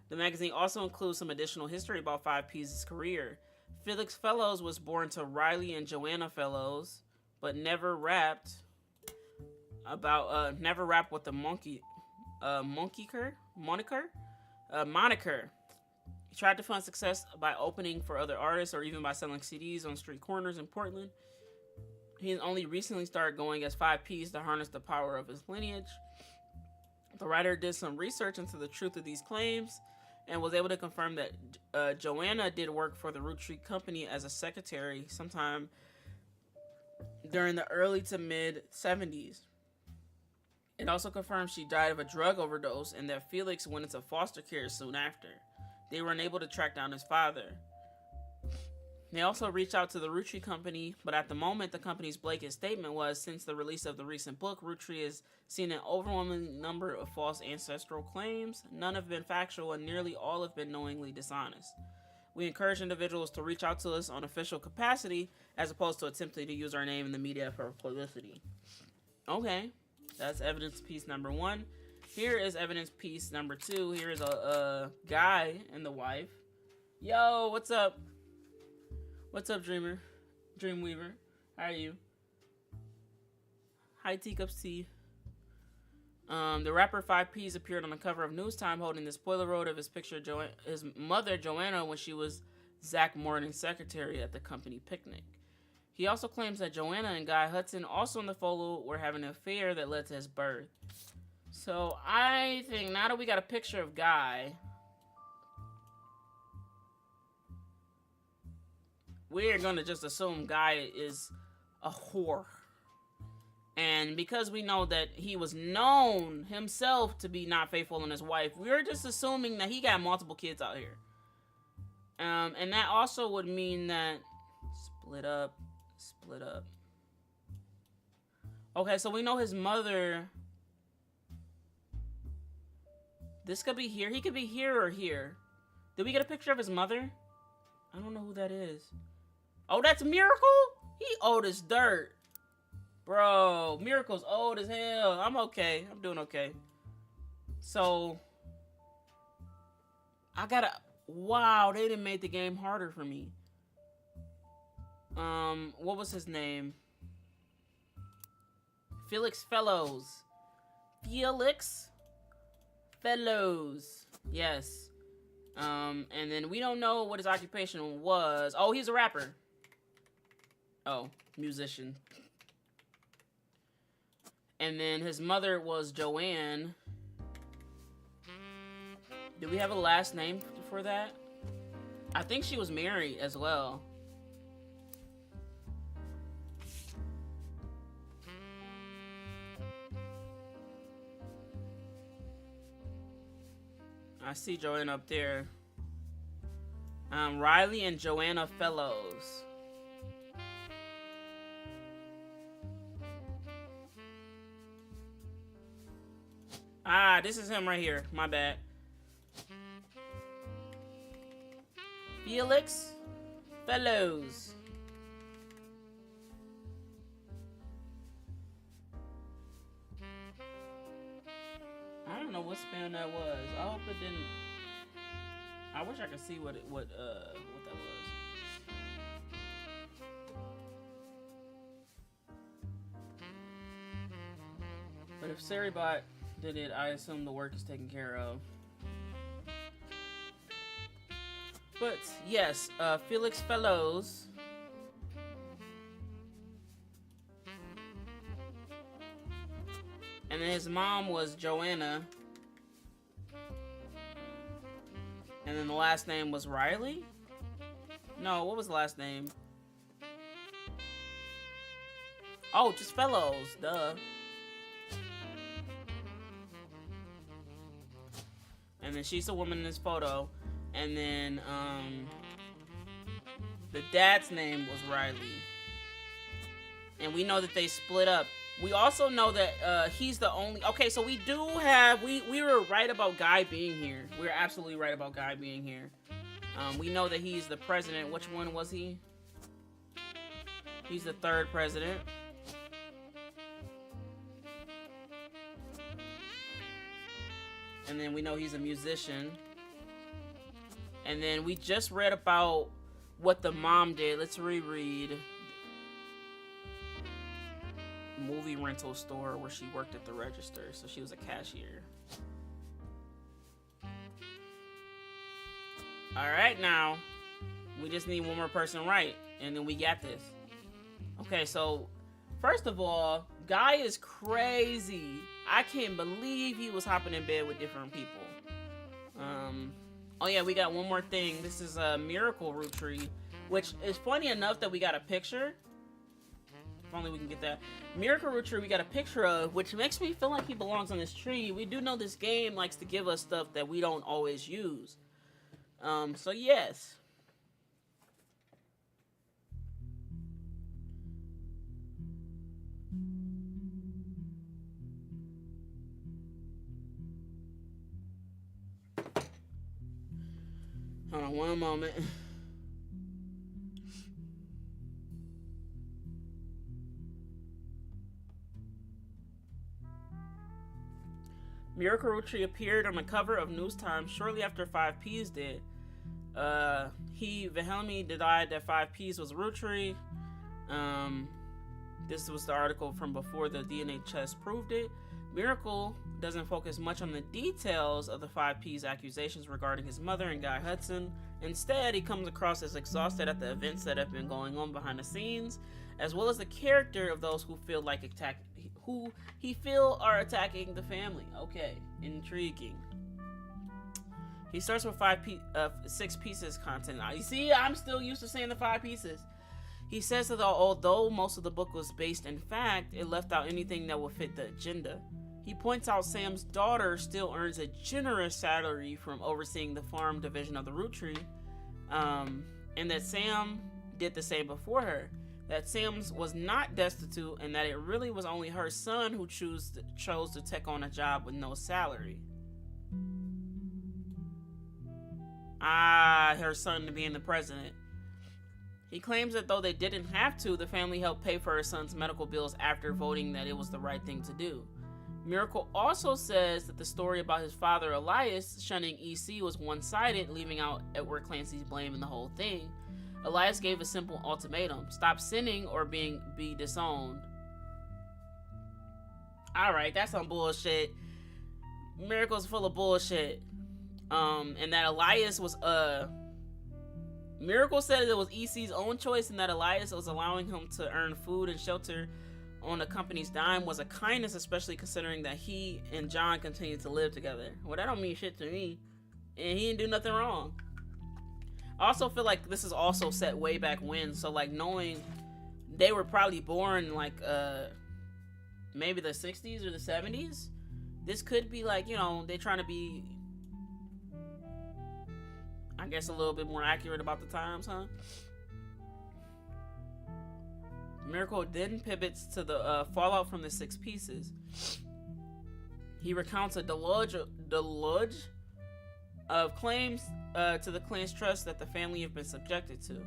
The magazine also includes some additional history about 5P's career. Felix Fellows was born to Riley and Joanna Fellows, but never rapped with the moniker. He tried to find success by opening for other artists or even by selling CDs on street corners in Portland. He has only recently started going as 5Ps to harness the power of his lineage. The writer did some research into the truth of these claims and was able to confirm that Joanna did work for the Roottrees company as a secretary sometime during the early to mid 70s. It also confirmed she died of a drug overdose and that Felix went into foster care soon after. They were unable to track down his father. They also reached out to the Roottrees company, but at the moment, the company's blanket statement was, since the release of the recent book, Roottrees has seen an overwhelming number of false ancestral claims. None have been factual, and nearly all have been knowingly dishonest. We encourage individuals to reach out to us on official capacity, as opposed to attempting to use our name in the media for publicity. Okay, that's evidence piece number 1. Here is evidence piece number 2. Here is a guy and the wife. Yo, what's up? What's up, Dreamweaver? How are you? Hi, TiCup's tea. The rapper 5Ps appeared on the cover of News Time holding the Polaroid of his picture his mother, Joanna, when she was Zach Morton's secretary at the company picnic. He also claims that Joanna and Guy Hudson, also in the photo, were having an affair that led to his birth. So I think now that we got a picture of Guy, we're going to just assume Guy is a whore. And because we know that he was known himself to be not faithful in his wife, we're just assuming that he got multiple kids out here. And that also would mean that... Split up. Okay, so we know his mother... This could be here. He could be here or here. Did we get a picture of his mother? I don't know who that is. Oh, that's Miracle? He old as dirt. Bro, Miracle's old as hell. I'm okay. I'm doing okay. So, I gotta... Wow, they done made the game harder for me. What was his name? Felix Fellows. Yes. And then we don't know what his occupation was. Oh, he's a rapper. Oh, musician. And then his mother was Joanne. Do we have a last name for that? I think she was married as well. I see Joanna up there. Riley and Joanna Fellows. Ah, this is him right here. My bad. Felix Fellows. I don't know what spam that was. I hope it didn't. I wish I could see what that was. But if Saribot did it, I assume the work is taken care of. But yes, Felix Fellows. And then his mom was Joanna. And then the last name was Riley? No, what was the last name? Oh, just Fellows, duh. And then she's a woman in this photo. And then, the dad's name was Riley. And we know that they split up. We also know that he's the only... Okay, so we do have... We were right about Guy being here. We were absolutely right about Guy being here. We know that he's the president. Which one was he? He's the third president. And then we know he's a musician. And then we just read about what the mom did. Let's reread. Movie rental store where she worked at the register. So she was a cashier. Alright, now. We just need one more person right. And then we got this. Okay, so first of all, Guy is crazy. I can't believe he was hopping in bed with different people. Oh yeah, we got one more thing. This is a miracle root tree, which is funny enough that we got a picture. If only we can get that. Miracle root tree we got a picture of, which makes me feel like he belongs on this tree. We do know this game likes to give us stuff that we don't always use. So yes. Hold on one moment. Miracle Roottrees appeared on the cover of News Times shortly after 5Ps did. Wilhelmi denied that 5Ps was Roottrees. This was the article from before the DNA test proved it. Miracle doesn't focus much on the details of the 5P's accusations regarding his mother and Guy Hudson. Instead, he comes across as exhausted at the events that have been going on behind the scenes, as well as the character of those who feel like are attacking the family. Okay, intriguing. He starts with 6 pieces content. Now, you see, I'm still used to saying the 5 pieces. He says that although most of the book was based in fact, it left out anything that would fit the agenda. He points out Sam's daughter still earns a generous salary from overseeing the farm division of the Roottrees, and that Sam did the same before her. That Sam's was not destitute, and that it really was only her son who chose to take on a job with no salary. Her son being the president. He claims that though they didn't have to, the family helped pay for her son's medical bills after voting that it was the right thing to do. Miracle also says that the story about his father Elias shunning EC was one-sided, leaving out Edward Clancy's blame in the whole thing. Elias gave a simple ultimatum: stop sinning or be disowned. Alright, that's some bullshit. Miracle's full of bullshit. And that Elias was Miracle said it was EC's own choice, and that Elias was allowing him to earn food and shelter on the company's dime was a kindness, especially considering that he and John continued to live together. Well, that don't mean shit to me, and he didn't do nothing wrong. I also feel like this is also set way back when, so like knowing they were probably born like maybe the 60s or the 70s, this could be like, you know, they're trying to be, I guess, a little bit more accurate about the times, huh? Miracle then pivots to the fallout from the 6 pieces. He recounts a deluge of claims to the clan's trust that the family have been subjected to.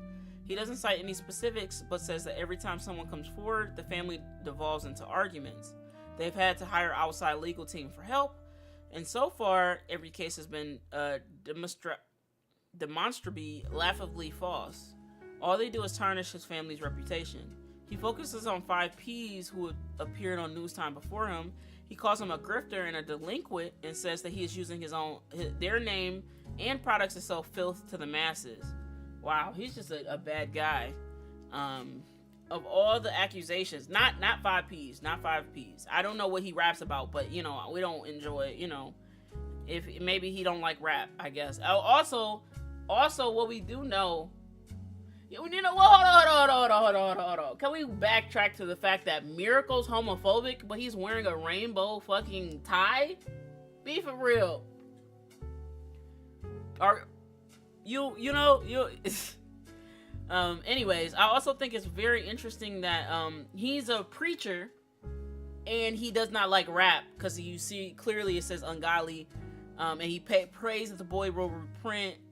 He doesn't cite any specifics, but says that every time someone comes forward, the family devolves into arguments. They've had to hire outside legal team for help, and so far, every case has been demonstrably laughably false. All they do is tarnish his family's reputation. He focuses on 5Ps who appeared on News Time before him. He calls him a grifter and a delinquent, and says that he is using their name and products to sell filth to the masses. Wow, he's just a bad guy. Of all the accusations, not 5Ps, not 5Ps. I don't know what he raps about, but you know, we don't enjoy, you know, if maybe he don't like rap, I guess. Also what we do know, you know, hold on. Can we backtrack to the fact that Miracle's homophobic, but he's wearing a rainbow fucking tie? Be for real. Are you Anyways, I also think it's very interesting that he's a preacher and he does not like rap because you see clearly it says ungodly, and he prays that the boy will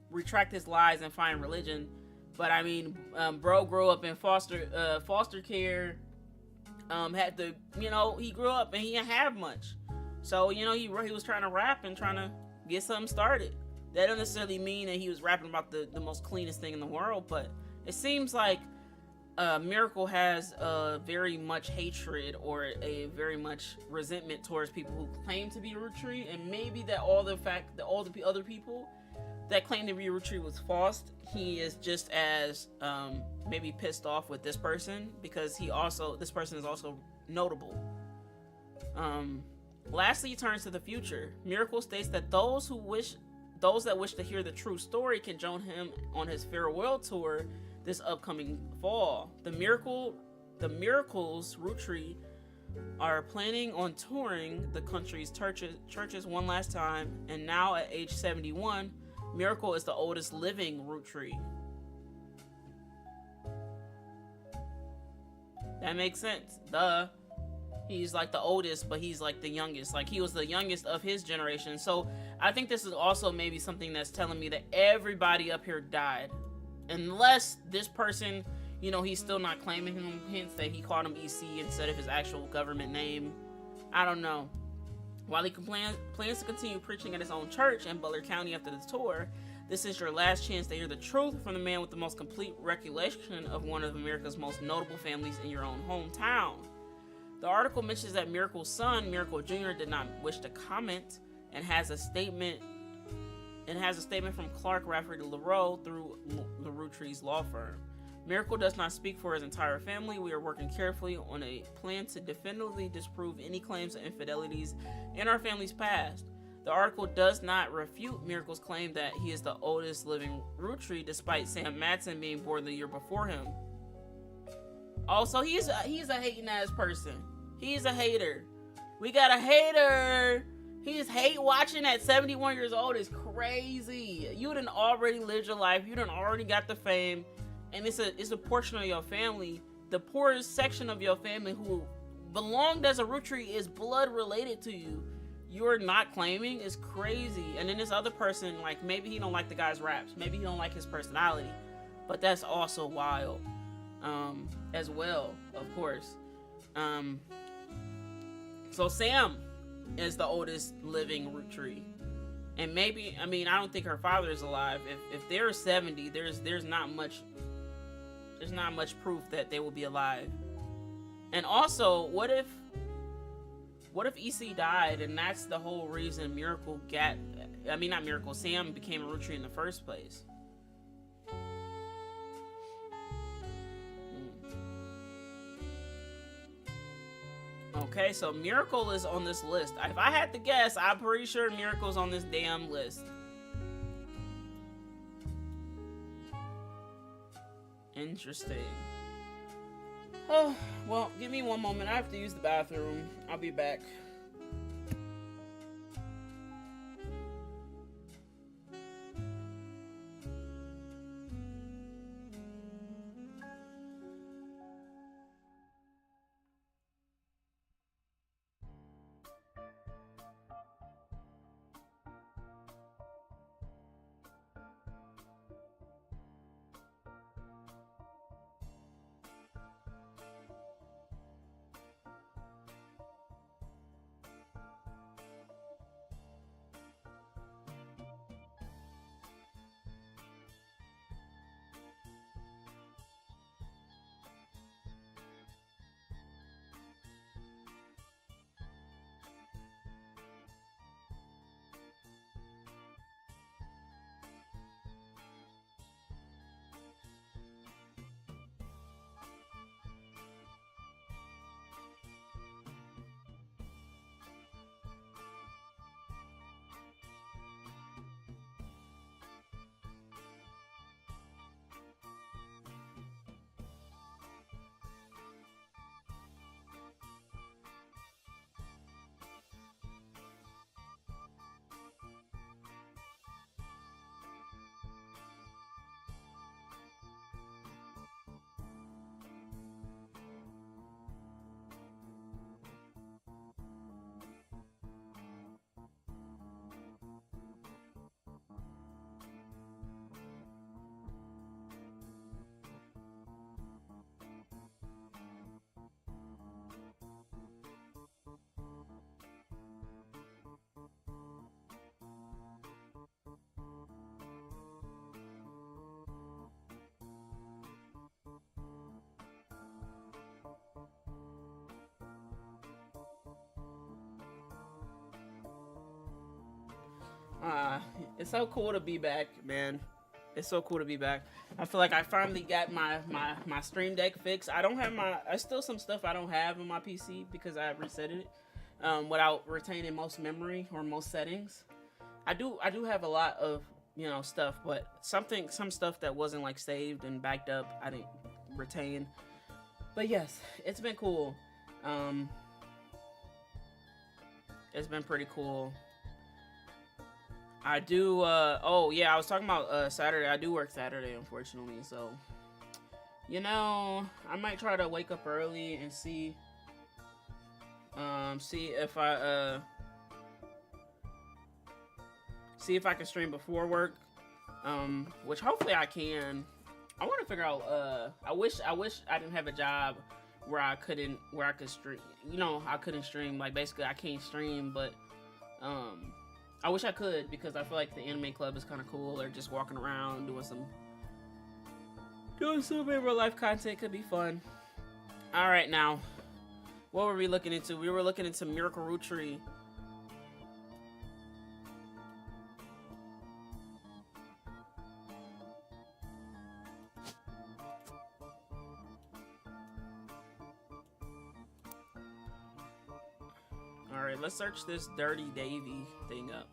retract his lies and find religion. But I mean, bro grew up in foster care. Had to, he grew up and he didn't have much, so he was trying to rap and trying to get something started. That doesn't necessarily mean that he was rapping about the most cleanest thing in the world, but it seems like Miracle has very much hatred or a very much resentment towards people who claim to be Roottrees, and maybe that all the other people that claim to be Roottrees was false. He is just as maybe pissed off with this person because this person is also notable. Lastly, he turns to the future. Miracle states that those that wish to hear the true story can join him on his farewell tour this upcoming fall. The Miracles Roottrees are planning on touring the country's churches one last time, and now at age 71, Miracle is the oldest living Roottrees. That makes sense. Duh. He's like the oldest, but he's like the youngest. Like, he was the youngest of his generation. So I think this is also maybe something that's telling me that everybody up here died. Unless this person, he's still not claiming him, hence that he called him EC instead of his actual government name. I don't know. While he plans to continue preaching at his own church in Butler County after the tour, this is your last chance to hear the truth from the man with the most complete recollection of one of America's most notable families in your own hometown. The article mentions that Miracle's son, Miracle Jr., did not wish to comment and has a statement from Clark Rafferty LaRoe through the Roottrees law firm. Miracle does not speak for his entire family. We are working carefully on a plan to definitively disprove any claims of infidelities in our family's past. The article does not refute Miracle's claim that he is the oldest living Roottrees, despite Sam Madsen being born the year before him. Also, he's a hating ass person. He's a hater. We got a hater. He just hate watching at 71 years old is crazy. You done already lived your life. You done already got the fame. And it's a portion of your family, the poorest section of your family who belonged as a Roottrees is blood related to you. You're not claiming is crazy. And then this other person, like, maybe he don't like the guy's raps. Maybe he don't like his personality. But that's also wild. As well, of course. So Sam is the oldest living Roottrees. And maybe, I don't think her father is alive. If they're 70, there's not much proof that they will be alive. And also, what if EC died and that's the whole reason Sam became a Roottrees in the first place? Okay, so Miracle is on this list. If I had to guess, I'm pretty sure Miracle's on this damn list. Interesting. Oh, well, give me one moment. I have to use the bathroom. I'll be back. Uh, it's so cool to be back, man. It's so cool to be back. I feel like I finally got my Stream Deck fixed. I don't have my. I still some stuff I don't have on my PC because I reset it without retaining most memory or most settings. I do have a lot of stuff, but some stuff that wasn't like saved and backed up I didn't retain. But yes, it's been cool. It's been pretty cool. I do. Oh yeah, I was talking about Saturday. I do work Saturday, unfortunately. So, I might try to wake up early and see if I can stream before work. Which hopefully I can. I want to figure out. I wish I didn't have a job where I could stream. I couldn't stream. Like basically, I can't stream, but I wish I could because I feel like the anime club is kind of cool, or just walking around doing some real life content could be fun. All right, now, what were we looking into? We were looking into Miracle Roottrees. Alright, let's search this Dirty Davy thing up.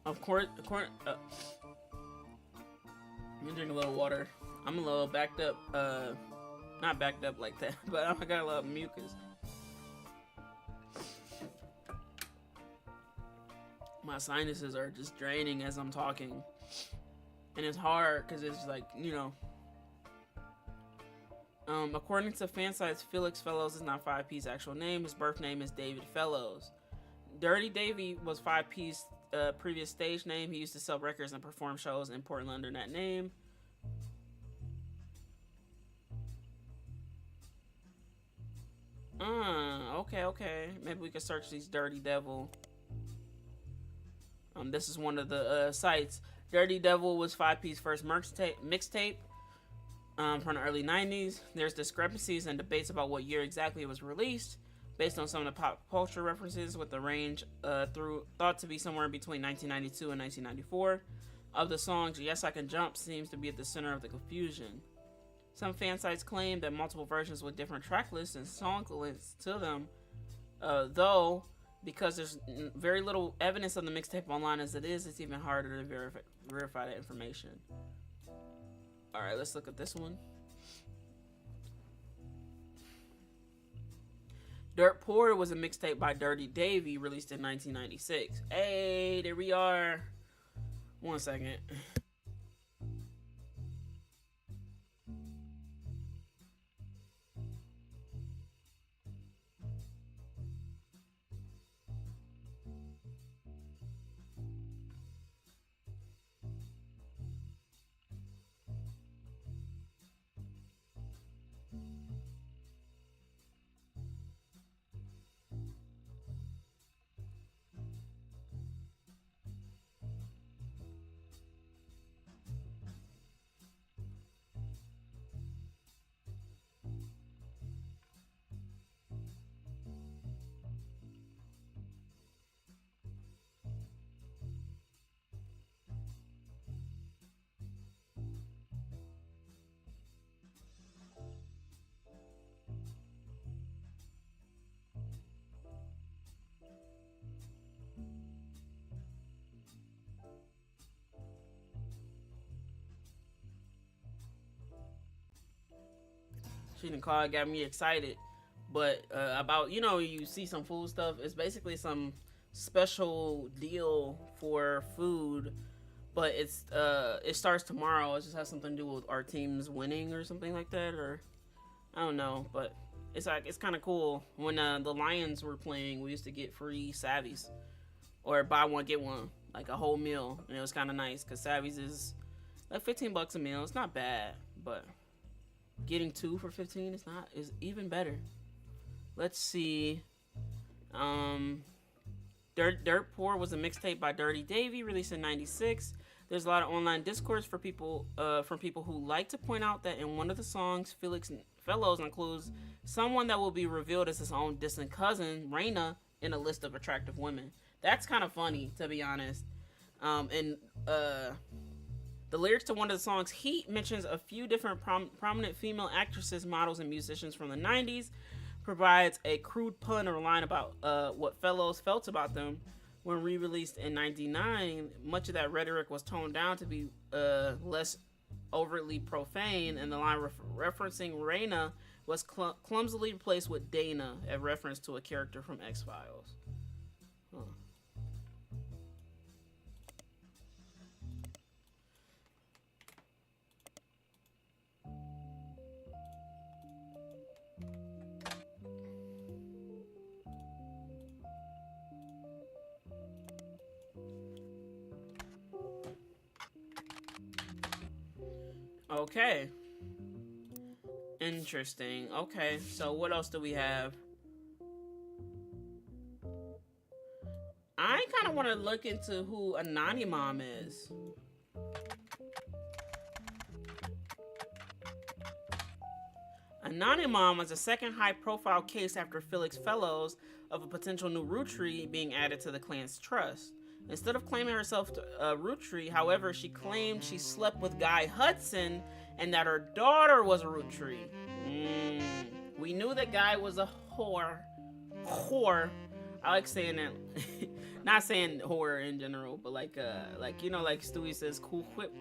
Of course, let me drink a little water. I'm a little backed up, not backed up like that, but I got a lot of mucus. My sinuses are just draining as I'm talking. And it's hard because it's like, according to fan sites, Felix Fellows is not 5P's actual name. His birth name is David Fellows. Dirty Davy was 5P's previous stage name. He used to sell records and perform shows in Portland under that name. Okay. Maybe we could search these Dirty Devil. This is one of the sites. Dirty Devil was 5P's first mixtape. From the early 90s. There's discrepancies and debates about what year exactly it was released, based on some of the pop culture references, with the range thought to be somewhere between 1992 and 1994. Of the songs, Yes I Can Jump seems to be at the center of the confusion. Some fan sites claim that multiple versions with different track lists and song links to them, though, because there's very little evidence on the mixtape online as it is, it's even harder to verify that information. Alright, let's look at this one. Dirt Poor was a mixtape by Dirty Davy released in 1996. Hey, there we are. 1 second. She didn't call, it got me excited. But about, you see some food stuff. It's basically some special deal for food. But it starts tomorrow. It just has something to do with our teams winning or something like that. Or, I don't know. But it's kind of cool. When the Lions were playing, we used to get free Savvies. Or buy one, get one. Like a whole meal. And it was kind of nice. Because Savvies is like $15 a meal. It's not bad. But getting 2 for 15 is even better. Let's see. Dirt Poor was a mixtape by Dirty Davy, released in '96. There's a lot of online discourse from people who like to point out that in one of the songs, Felix Fellows includes someone that will be revealed as his own distant cousin, Raina, in a list of attractive women. That's kind of funny, to be honest. And the lyrics to one of the songs, Heat, mentions a few different prominent female actresses, models, and musicians from the 90s, provides a crude pun or line about what fellows felt about them. When re-released in 99, much of that rhetoric was toned down to be less overtly profane, and the line referencing Raina was clumsily replaced with Dana, a reference to a character from X-Files. Huh. Okay. Interesting. Okay, so what else do we have? I kind of want to look into who Anonymom is. Anonymom was a second high-profile case after Felix Fellows of a potential new Roottrees being added to the clan's trust. Instead of claiming herself a Roottrees, however, she claimed she slept with Guy Hudson and that her daughter was a Roottrees. We knew that Guy was a whore. I like saying that. Not saying whore in general, but like you know, like Stewie says, cool whip.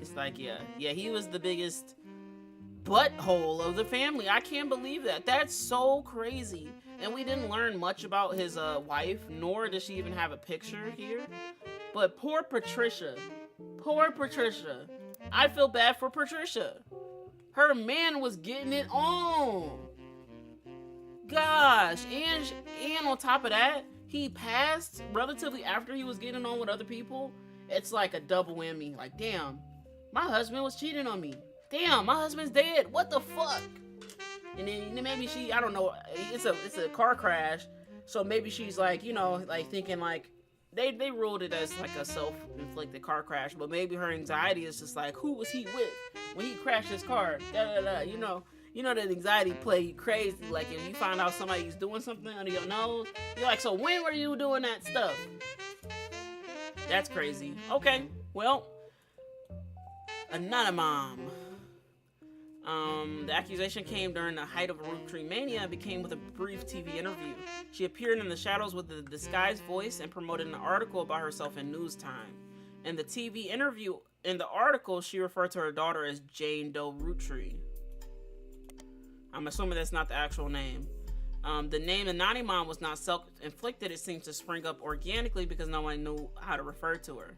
It's like, yeah, he was the biggest butthole of the family. I can't believe that. That's so crazy. And we didn't learn much about his wife, nor does she even have a picture here. But poor Patricia. I feel bad for Patricia. Her man was getting it on. Gosh, and on top of that, he passed relatively after he was getting on with other people. It's like a double whammy. Like, damn, my husband was cheating on me. Damn, my husband's dead. What the fuck? And then maybe she, I don't know, it's a car crash, so maybe she's like, you know, like thinking like, they ruled it as like a self-inflicted car crash, but maybe her anxiety is just like, who was he with when he crashed his car? You know that anxiety play you crazy. Like if you find out somebody's doing something under your nose, you're like, so when were you doing that stuff? That's crazy. Okay, well, Anonymom. The accusation came during the height of Roottrees mania and became with a brief TV interview. She appeared in the shadows with a disguised voice and promoted an article about herself in News Time. In the TV interview, in the article, she referred to her daughter as Jane Doe Roottrees. I'm assuming that's not the actual name. The name Anonymom was not self-inflicted. It seems to spring up organically because no one knew how to refer to her.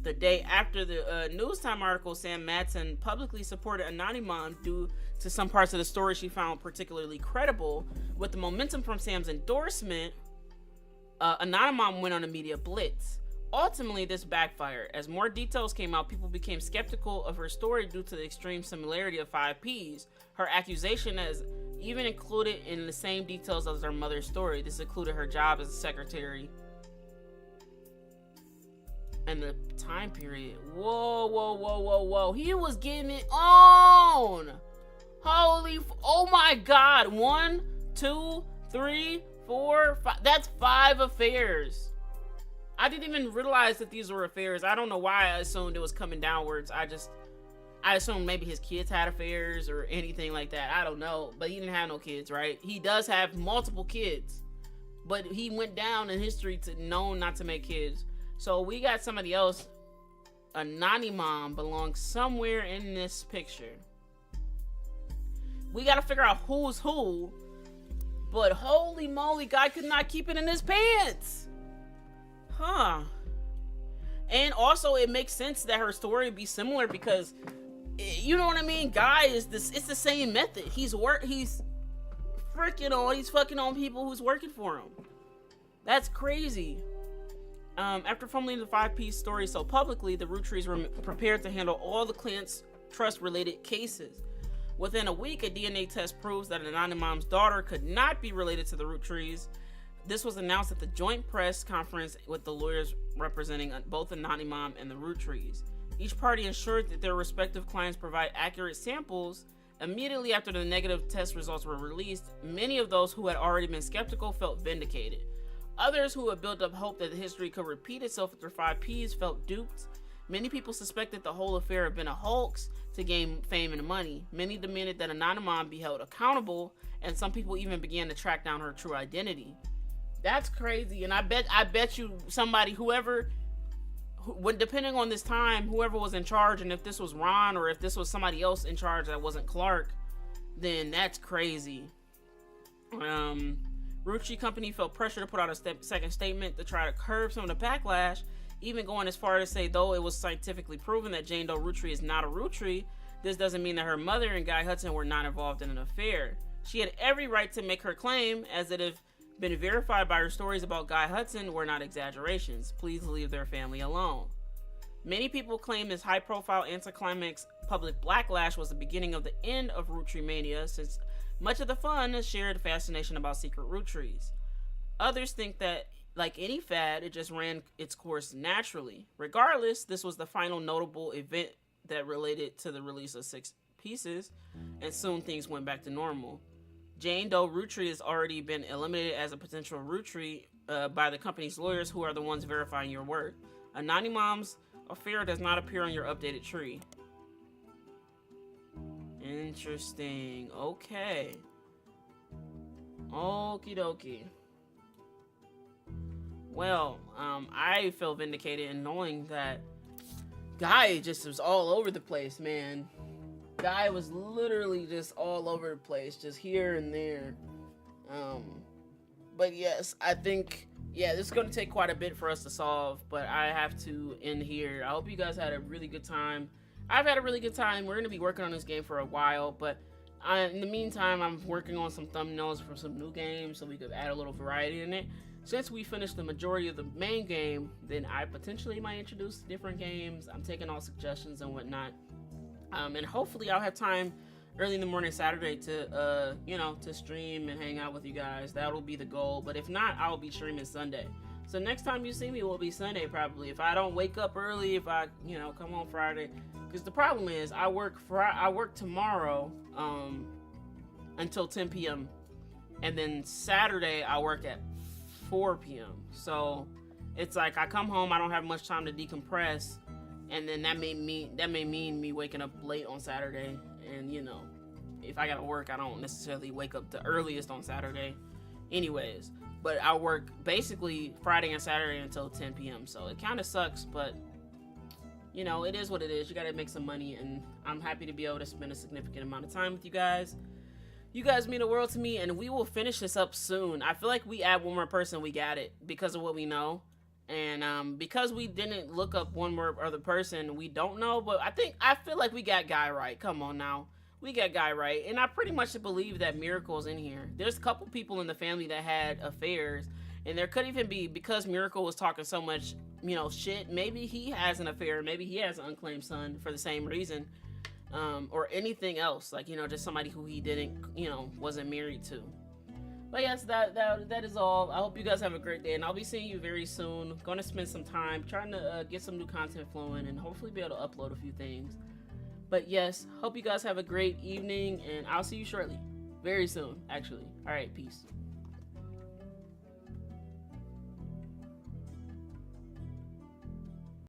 The day after the News Time article, Sam Madsen publicly supported Anonymom due to some parts of the story she found particularly credible. With the momentum from Sam's endorsement, Anonymom went on a media blitz. Ultimately, this backfired. As more details came out, people became skeptical of her story due to the extreme similarity of 5 Ps. Her accusation has even included in the same details as her mother's story. This included her job as a secretary and the time period. Whoa. He was getting it on. Oh my God. 1, 2, 3, 4, 5. That's 5 affairs. I didn't even realize that these were affairs. I don't know why I assumed it was coming downwards. I assumed maybe his kids had affairs or anything like that. I don't know. But he didn't have no kids, right? He does have multiple kids. But he went down in history to known not to make kids. So we got somebody else. Anonymom belongs somewhere in this picture. We got to figure out who's who. But holy moly, guy could not keep it in his pants. Huh. And also it makes sense that her story be similar because, you know what I mean? Guy is this, it's the same method. He's fucking on people who's working for him. That's crazy. After fumbling the 5P story so publicly, the Roottrees were prepared to handle all the clan's trust-related cases. Within a week, a DNA test proves that Anonymom's daughter could not be related to the Roottrees. This was announced at the joint press conference with the lawyers representing both Anonymom and the Roottrees. Each party ensured that their respective clients provide accurate samples. Immediately after the negative test results were released, many of those who had already been skeptical felt vindicated. Others who had built up hope that the history could repeat itself after 5Ps felt duped. Many people suspected the whole affair had been a hoax to gain fame and money. Many demanded that Anonymon be held accountable, and some people even began to track down her true identity. That's crazy, and I bet you somebody, depending on this time, whoever was in charge, and if this was Ron or if this was somebody else in charge that wasn't Clark, then that's crazy. Roottrees company felt pressure to put out a second statement to try to curb some of the backlash, even going as far as to say, though it was scientifically proven that Jane Doe Roottrees is not a Roottrees, this doesn't mean that her mother and Guy Hudson were not involved in an affair. She had every right to make her claim, as it have been verified by her stories about Guy Hudson were not exaggerations. Please leave their family alone. Many people claim this high-profile anticlimax public backlash was the beginning of the end of Roottrees mania, since much of the fun shared fascination about secret Roottrees. Others think that, like any fad, it just ran its course naturally. Regardless, this was the final notable event that related to the release of 6 pieces, and soon things went back to normal. Jane Doe Roottrees has already been eliminated as a potential Roottrees by the company's lawyers, who are the ones verifying your work. Anonymom's affair does not appear on your updated tree. Interesting. Okay. Okie dokie. Well, I feel vindicated in knowing that Guy just was all over the place, man. Guy was literally just all over the place, just here and there. But yes, I think, this is going to take quite a bit for us to solve, but I have to end here. I hope you guys had a really good time. I've had a really good time. We're going to be working on this game for a while, but in the meantime, I'm working on some thumbnails for some new games so we could add a little variety in it. Since we finished the majority of the main game, then I potentially might introduce different games. I'm taking all suggestions and whatnot. And hopefully I'll have time early in the morning Saturday to, to stream and hang out with you guys. That'll be the goal. But if not, I'll be streaming Sunday. So next time you see me will be Sunday probably. If I don't wake up early, if I, come on Friday. Because the problem is I work tomorrow until 10 p.m. And then Saturday I work at 4 p.m. So it's like I come home, I don't have much time to decompress. And then that may mean me waking up late on Saturday. And, if I gotta work, I don't necessarily wake up the earliest on Saturday anyways. But I work basically Friday and Saturday until 10 p.m. So it kind of sucks, but, it is what it is. You gotta make some money, and I'm happy to be able to spend a significant amount of time with you guys. You guys mean the world to me, and we will finish this up soon. I feel like we add one more person, we got it, because of what we know. And because we didn't look up one more other person, we don't know. But I feel like we got Guy right. Come on now. We got Guy right. And I pretty much believe that Miracle's in here. There's a couple people in the family that had affairs. And there could even be, because Miracle was talking so much, shit, maybe he has an affair. Maybe he has an unclaimed son for the same reason. Or anything else. Like, just somebody who he didn't, wasn't married to. But yes, that is all. I hope you guys have a great day, and I'll be seeing you very soon. Going to spend some time trying to get some new content flowing, and hopefully be able to upload a few things. But yes, hope you guys have a great evening, and I'll see you shortly. Very soon, actually. All right, peace.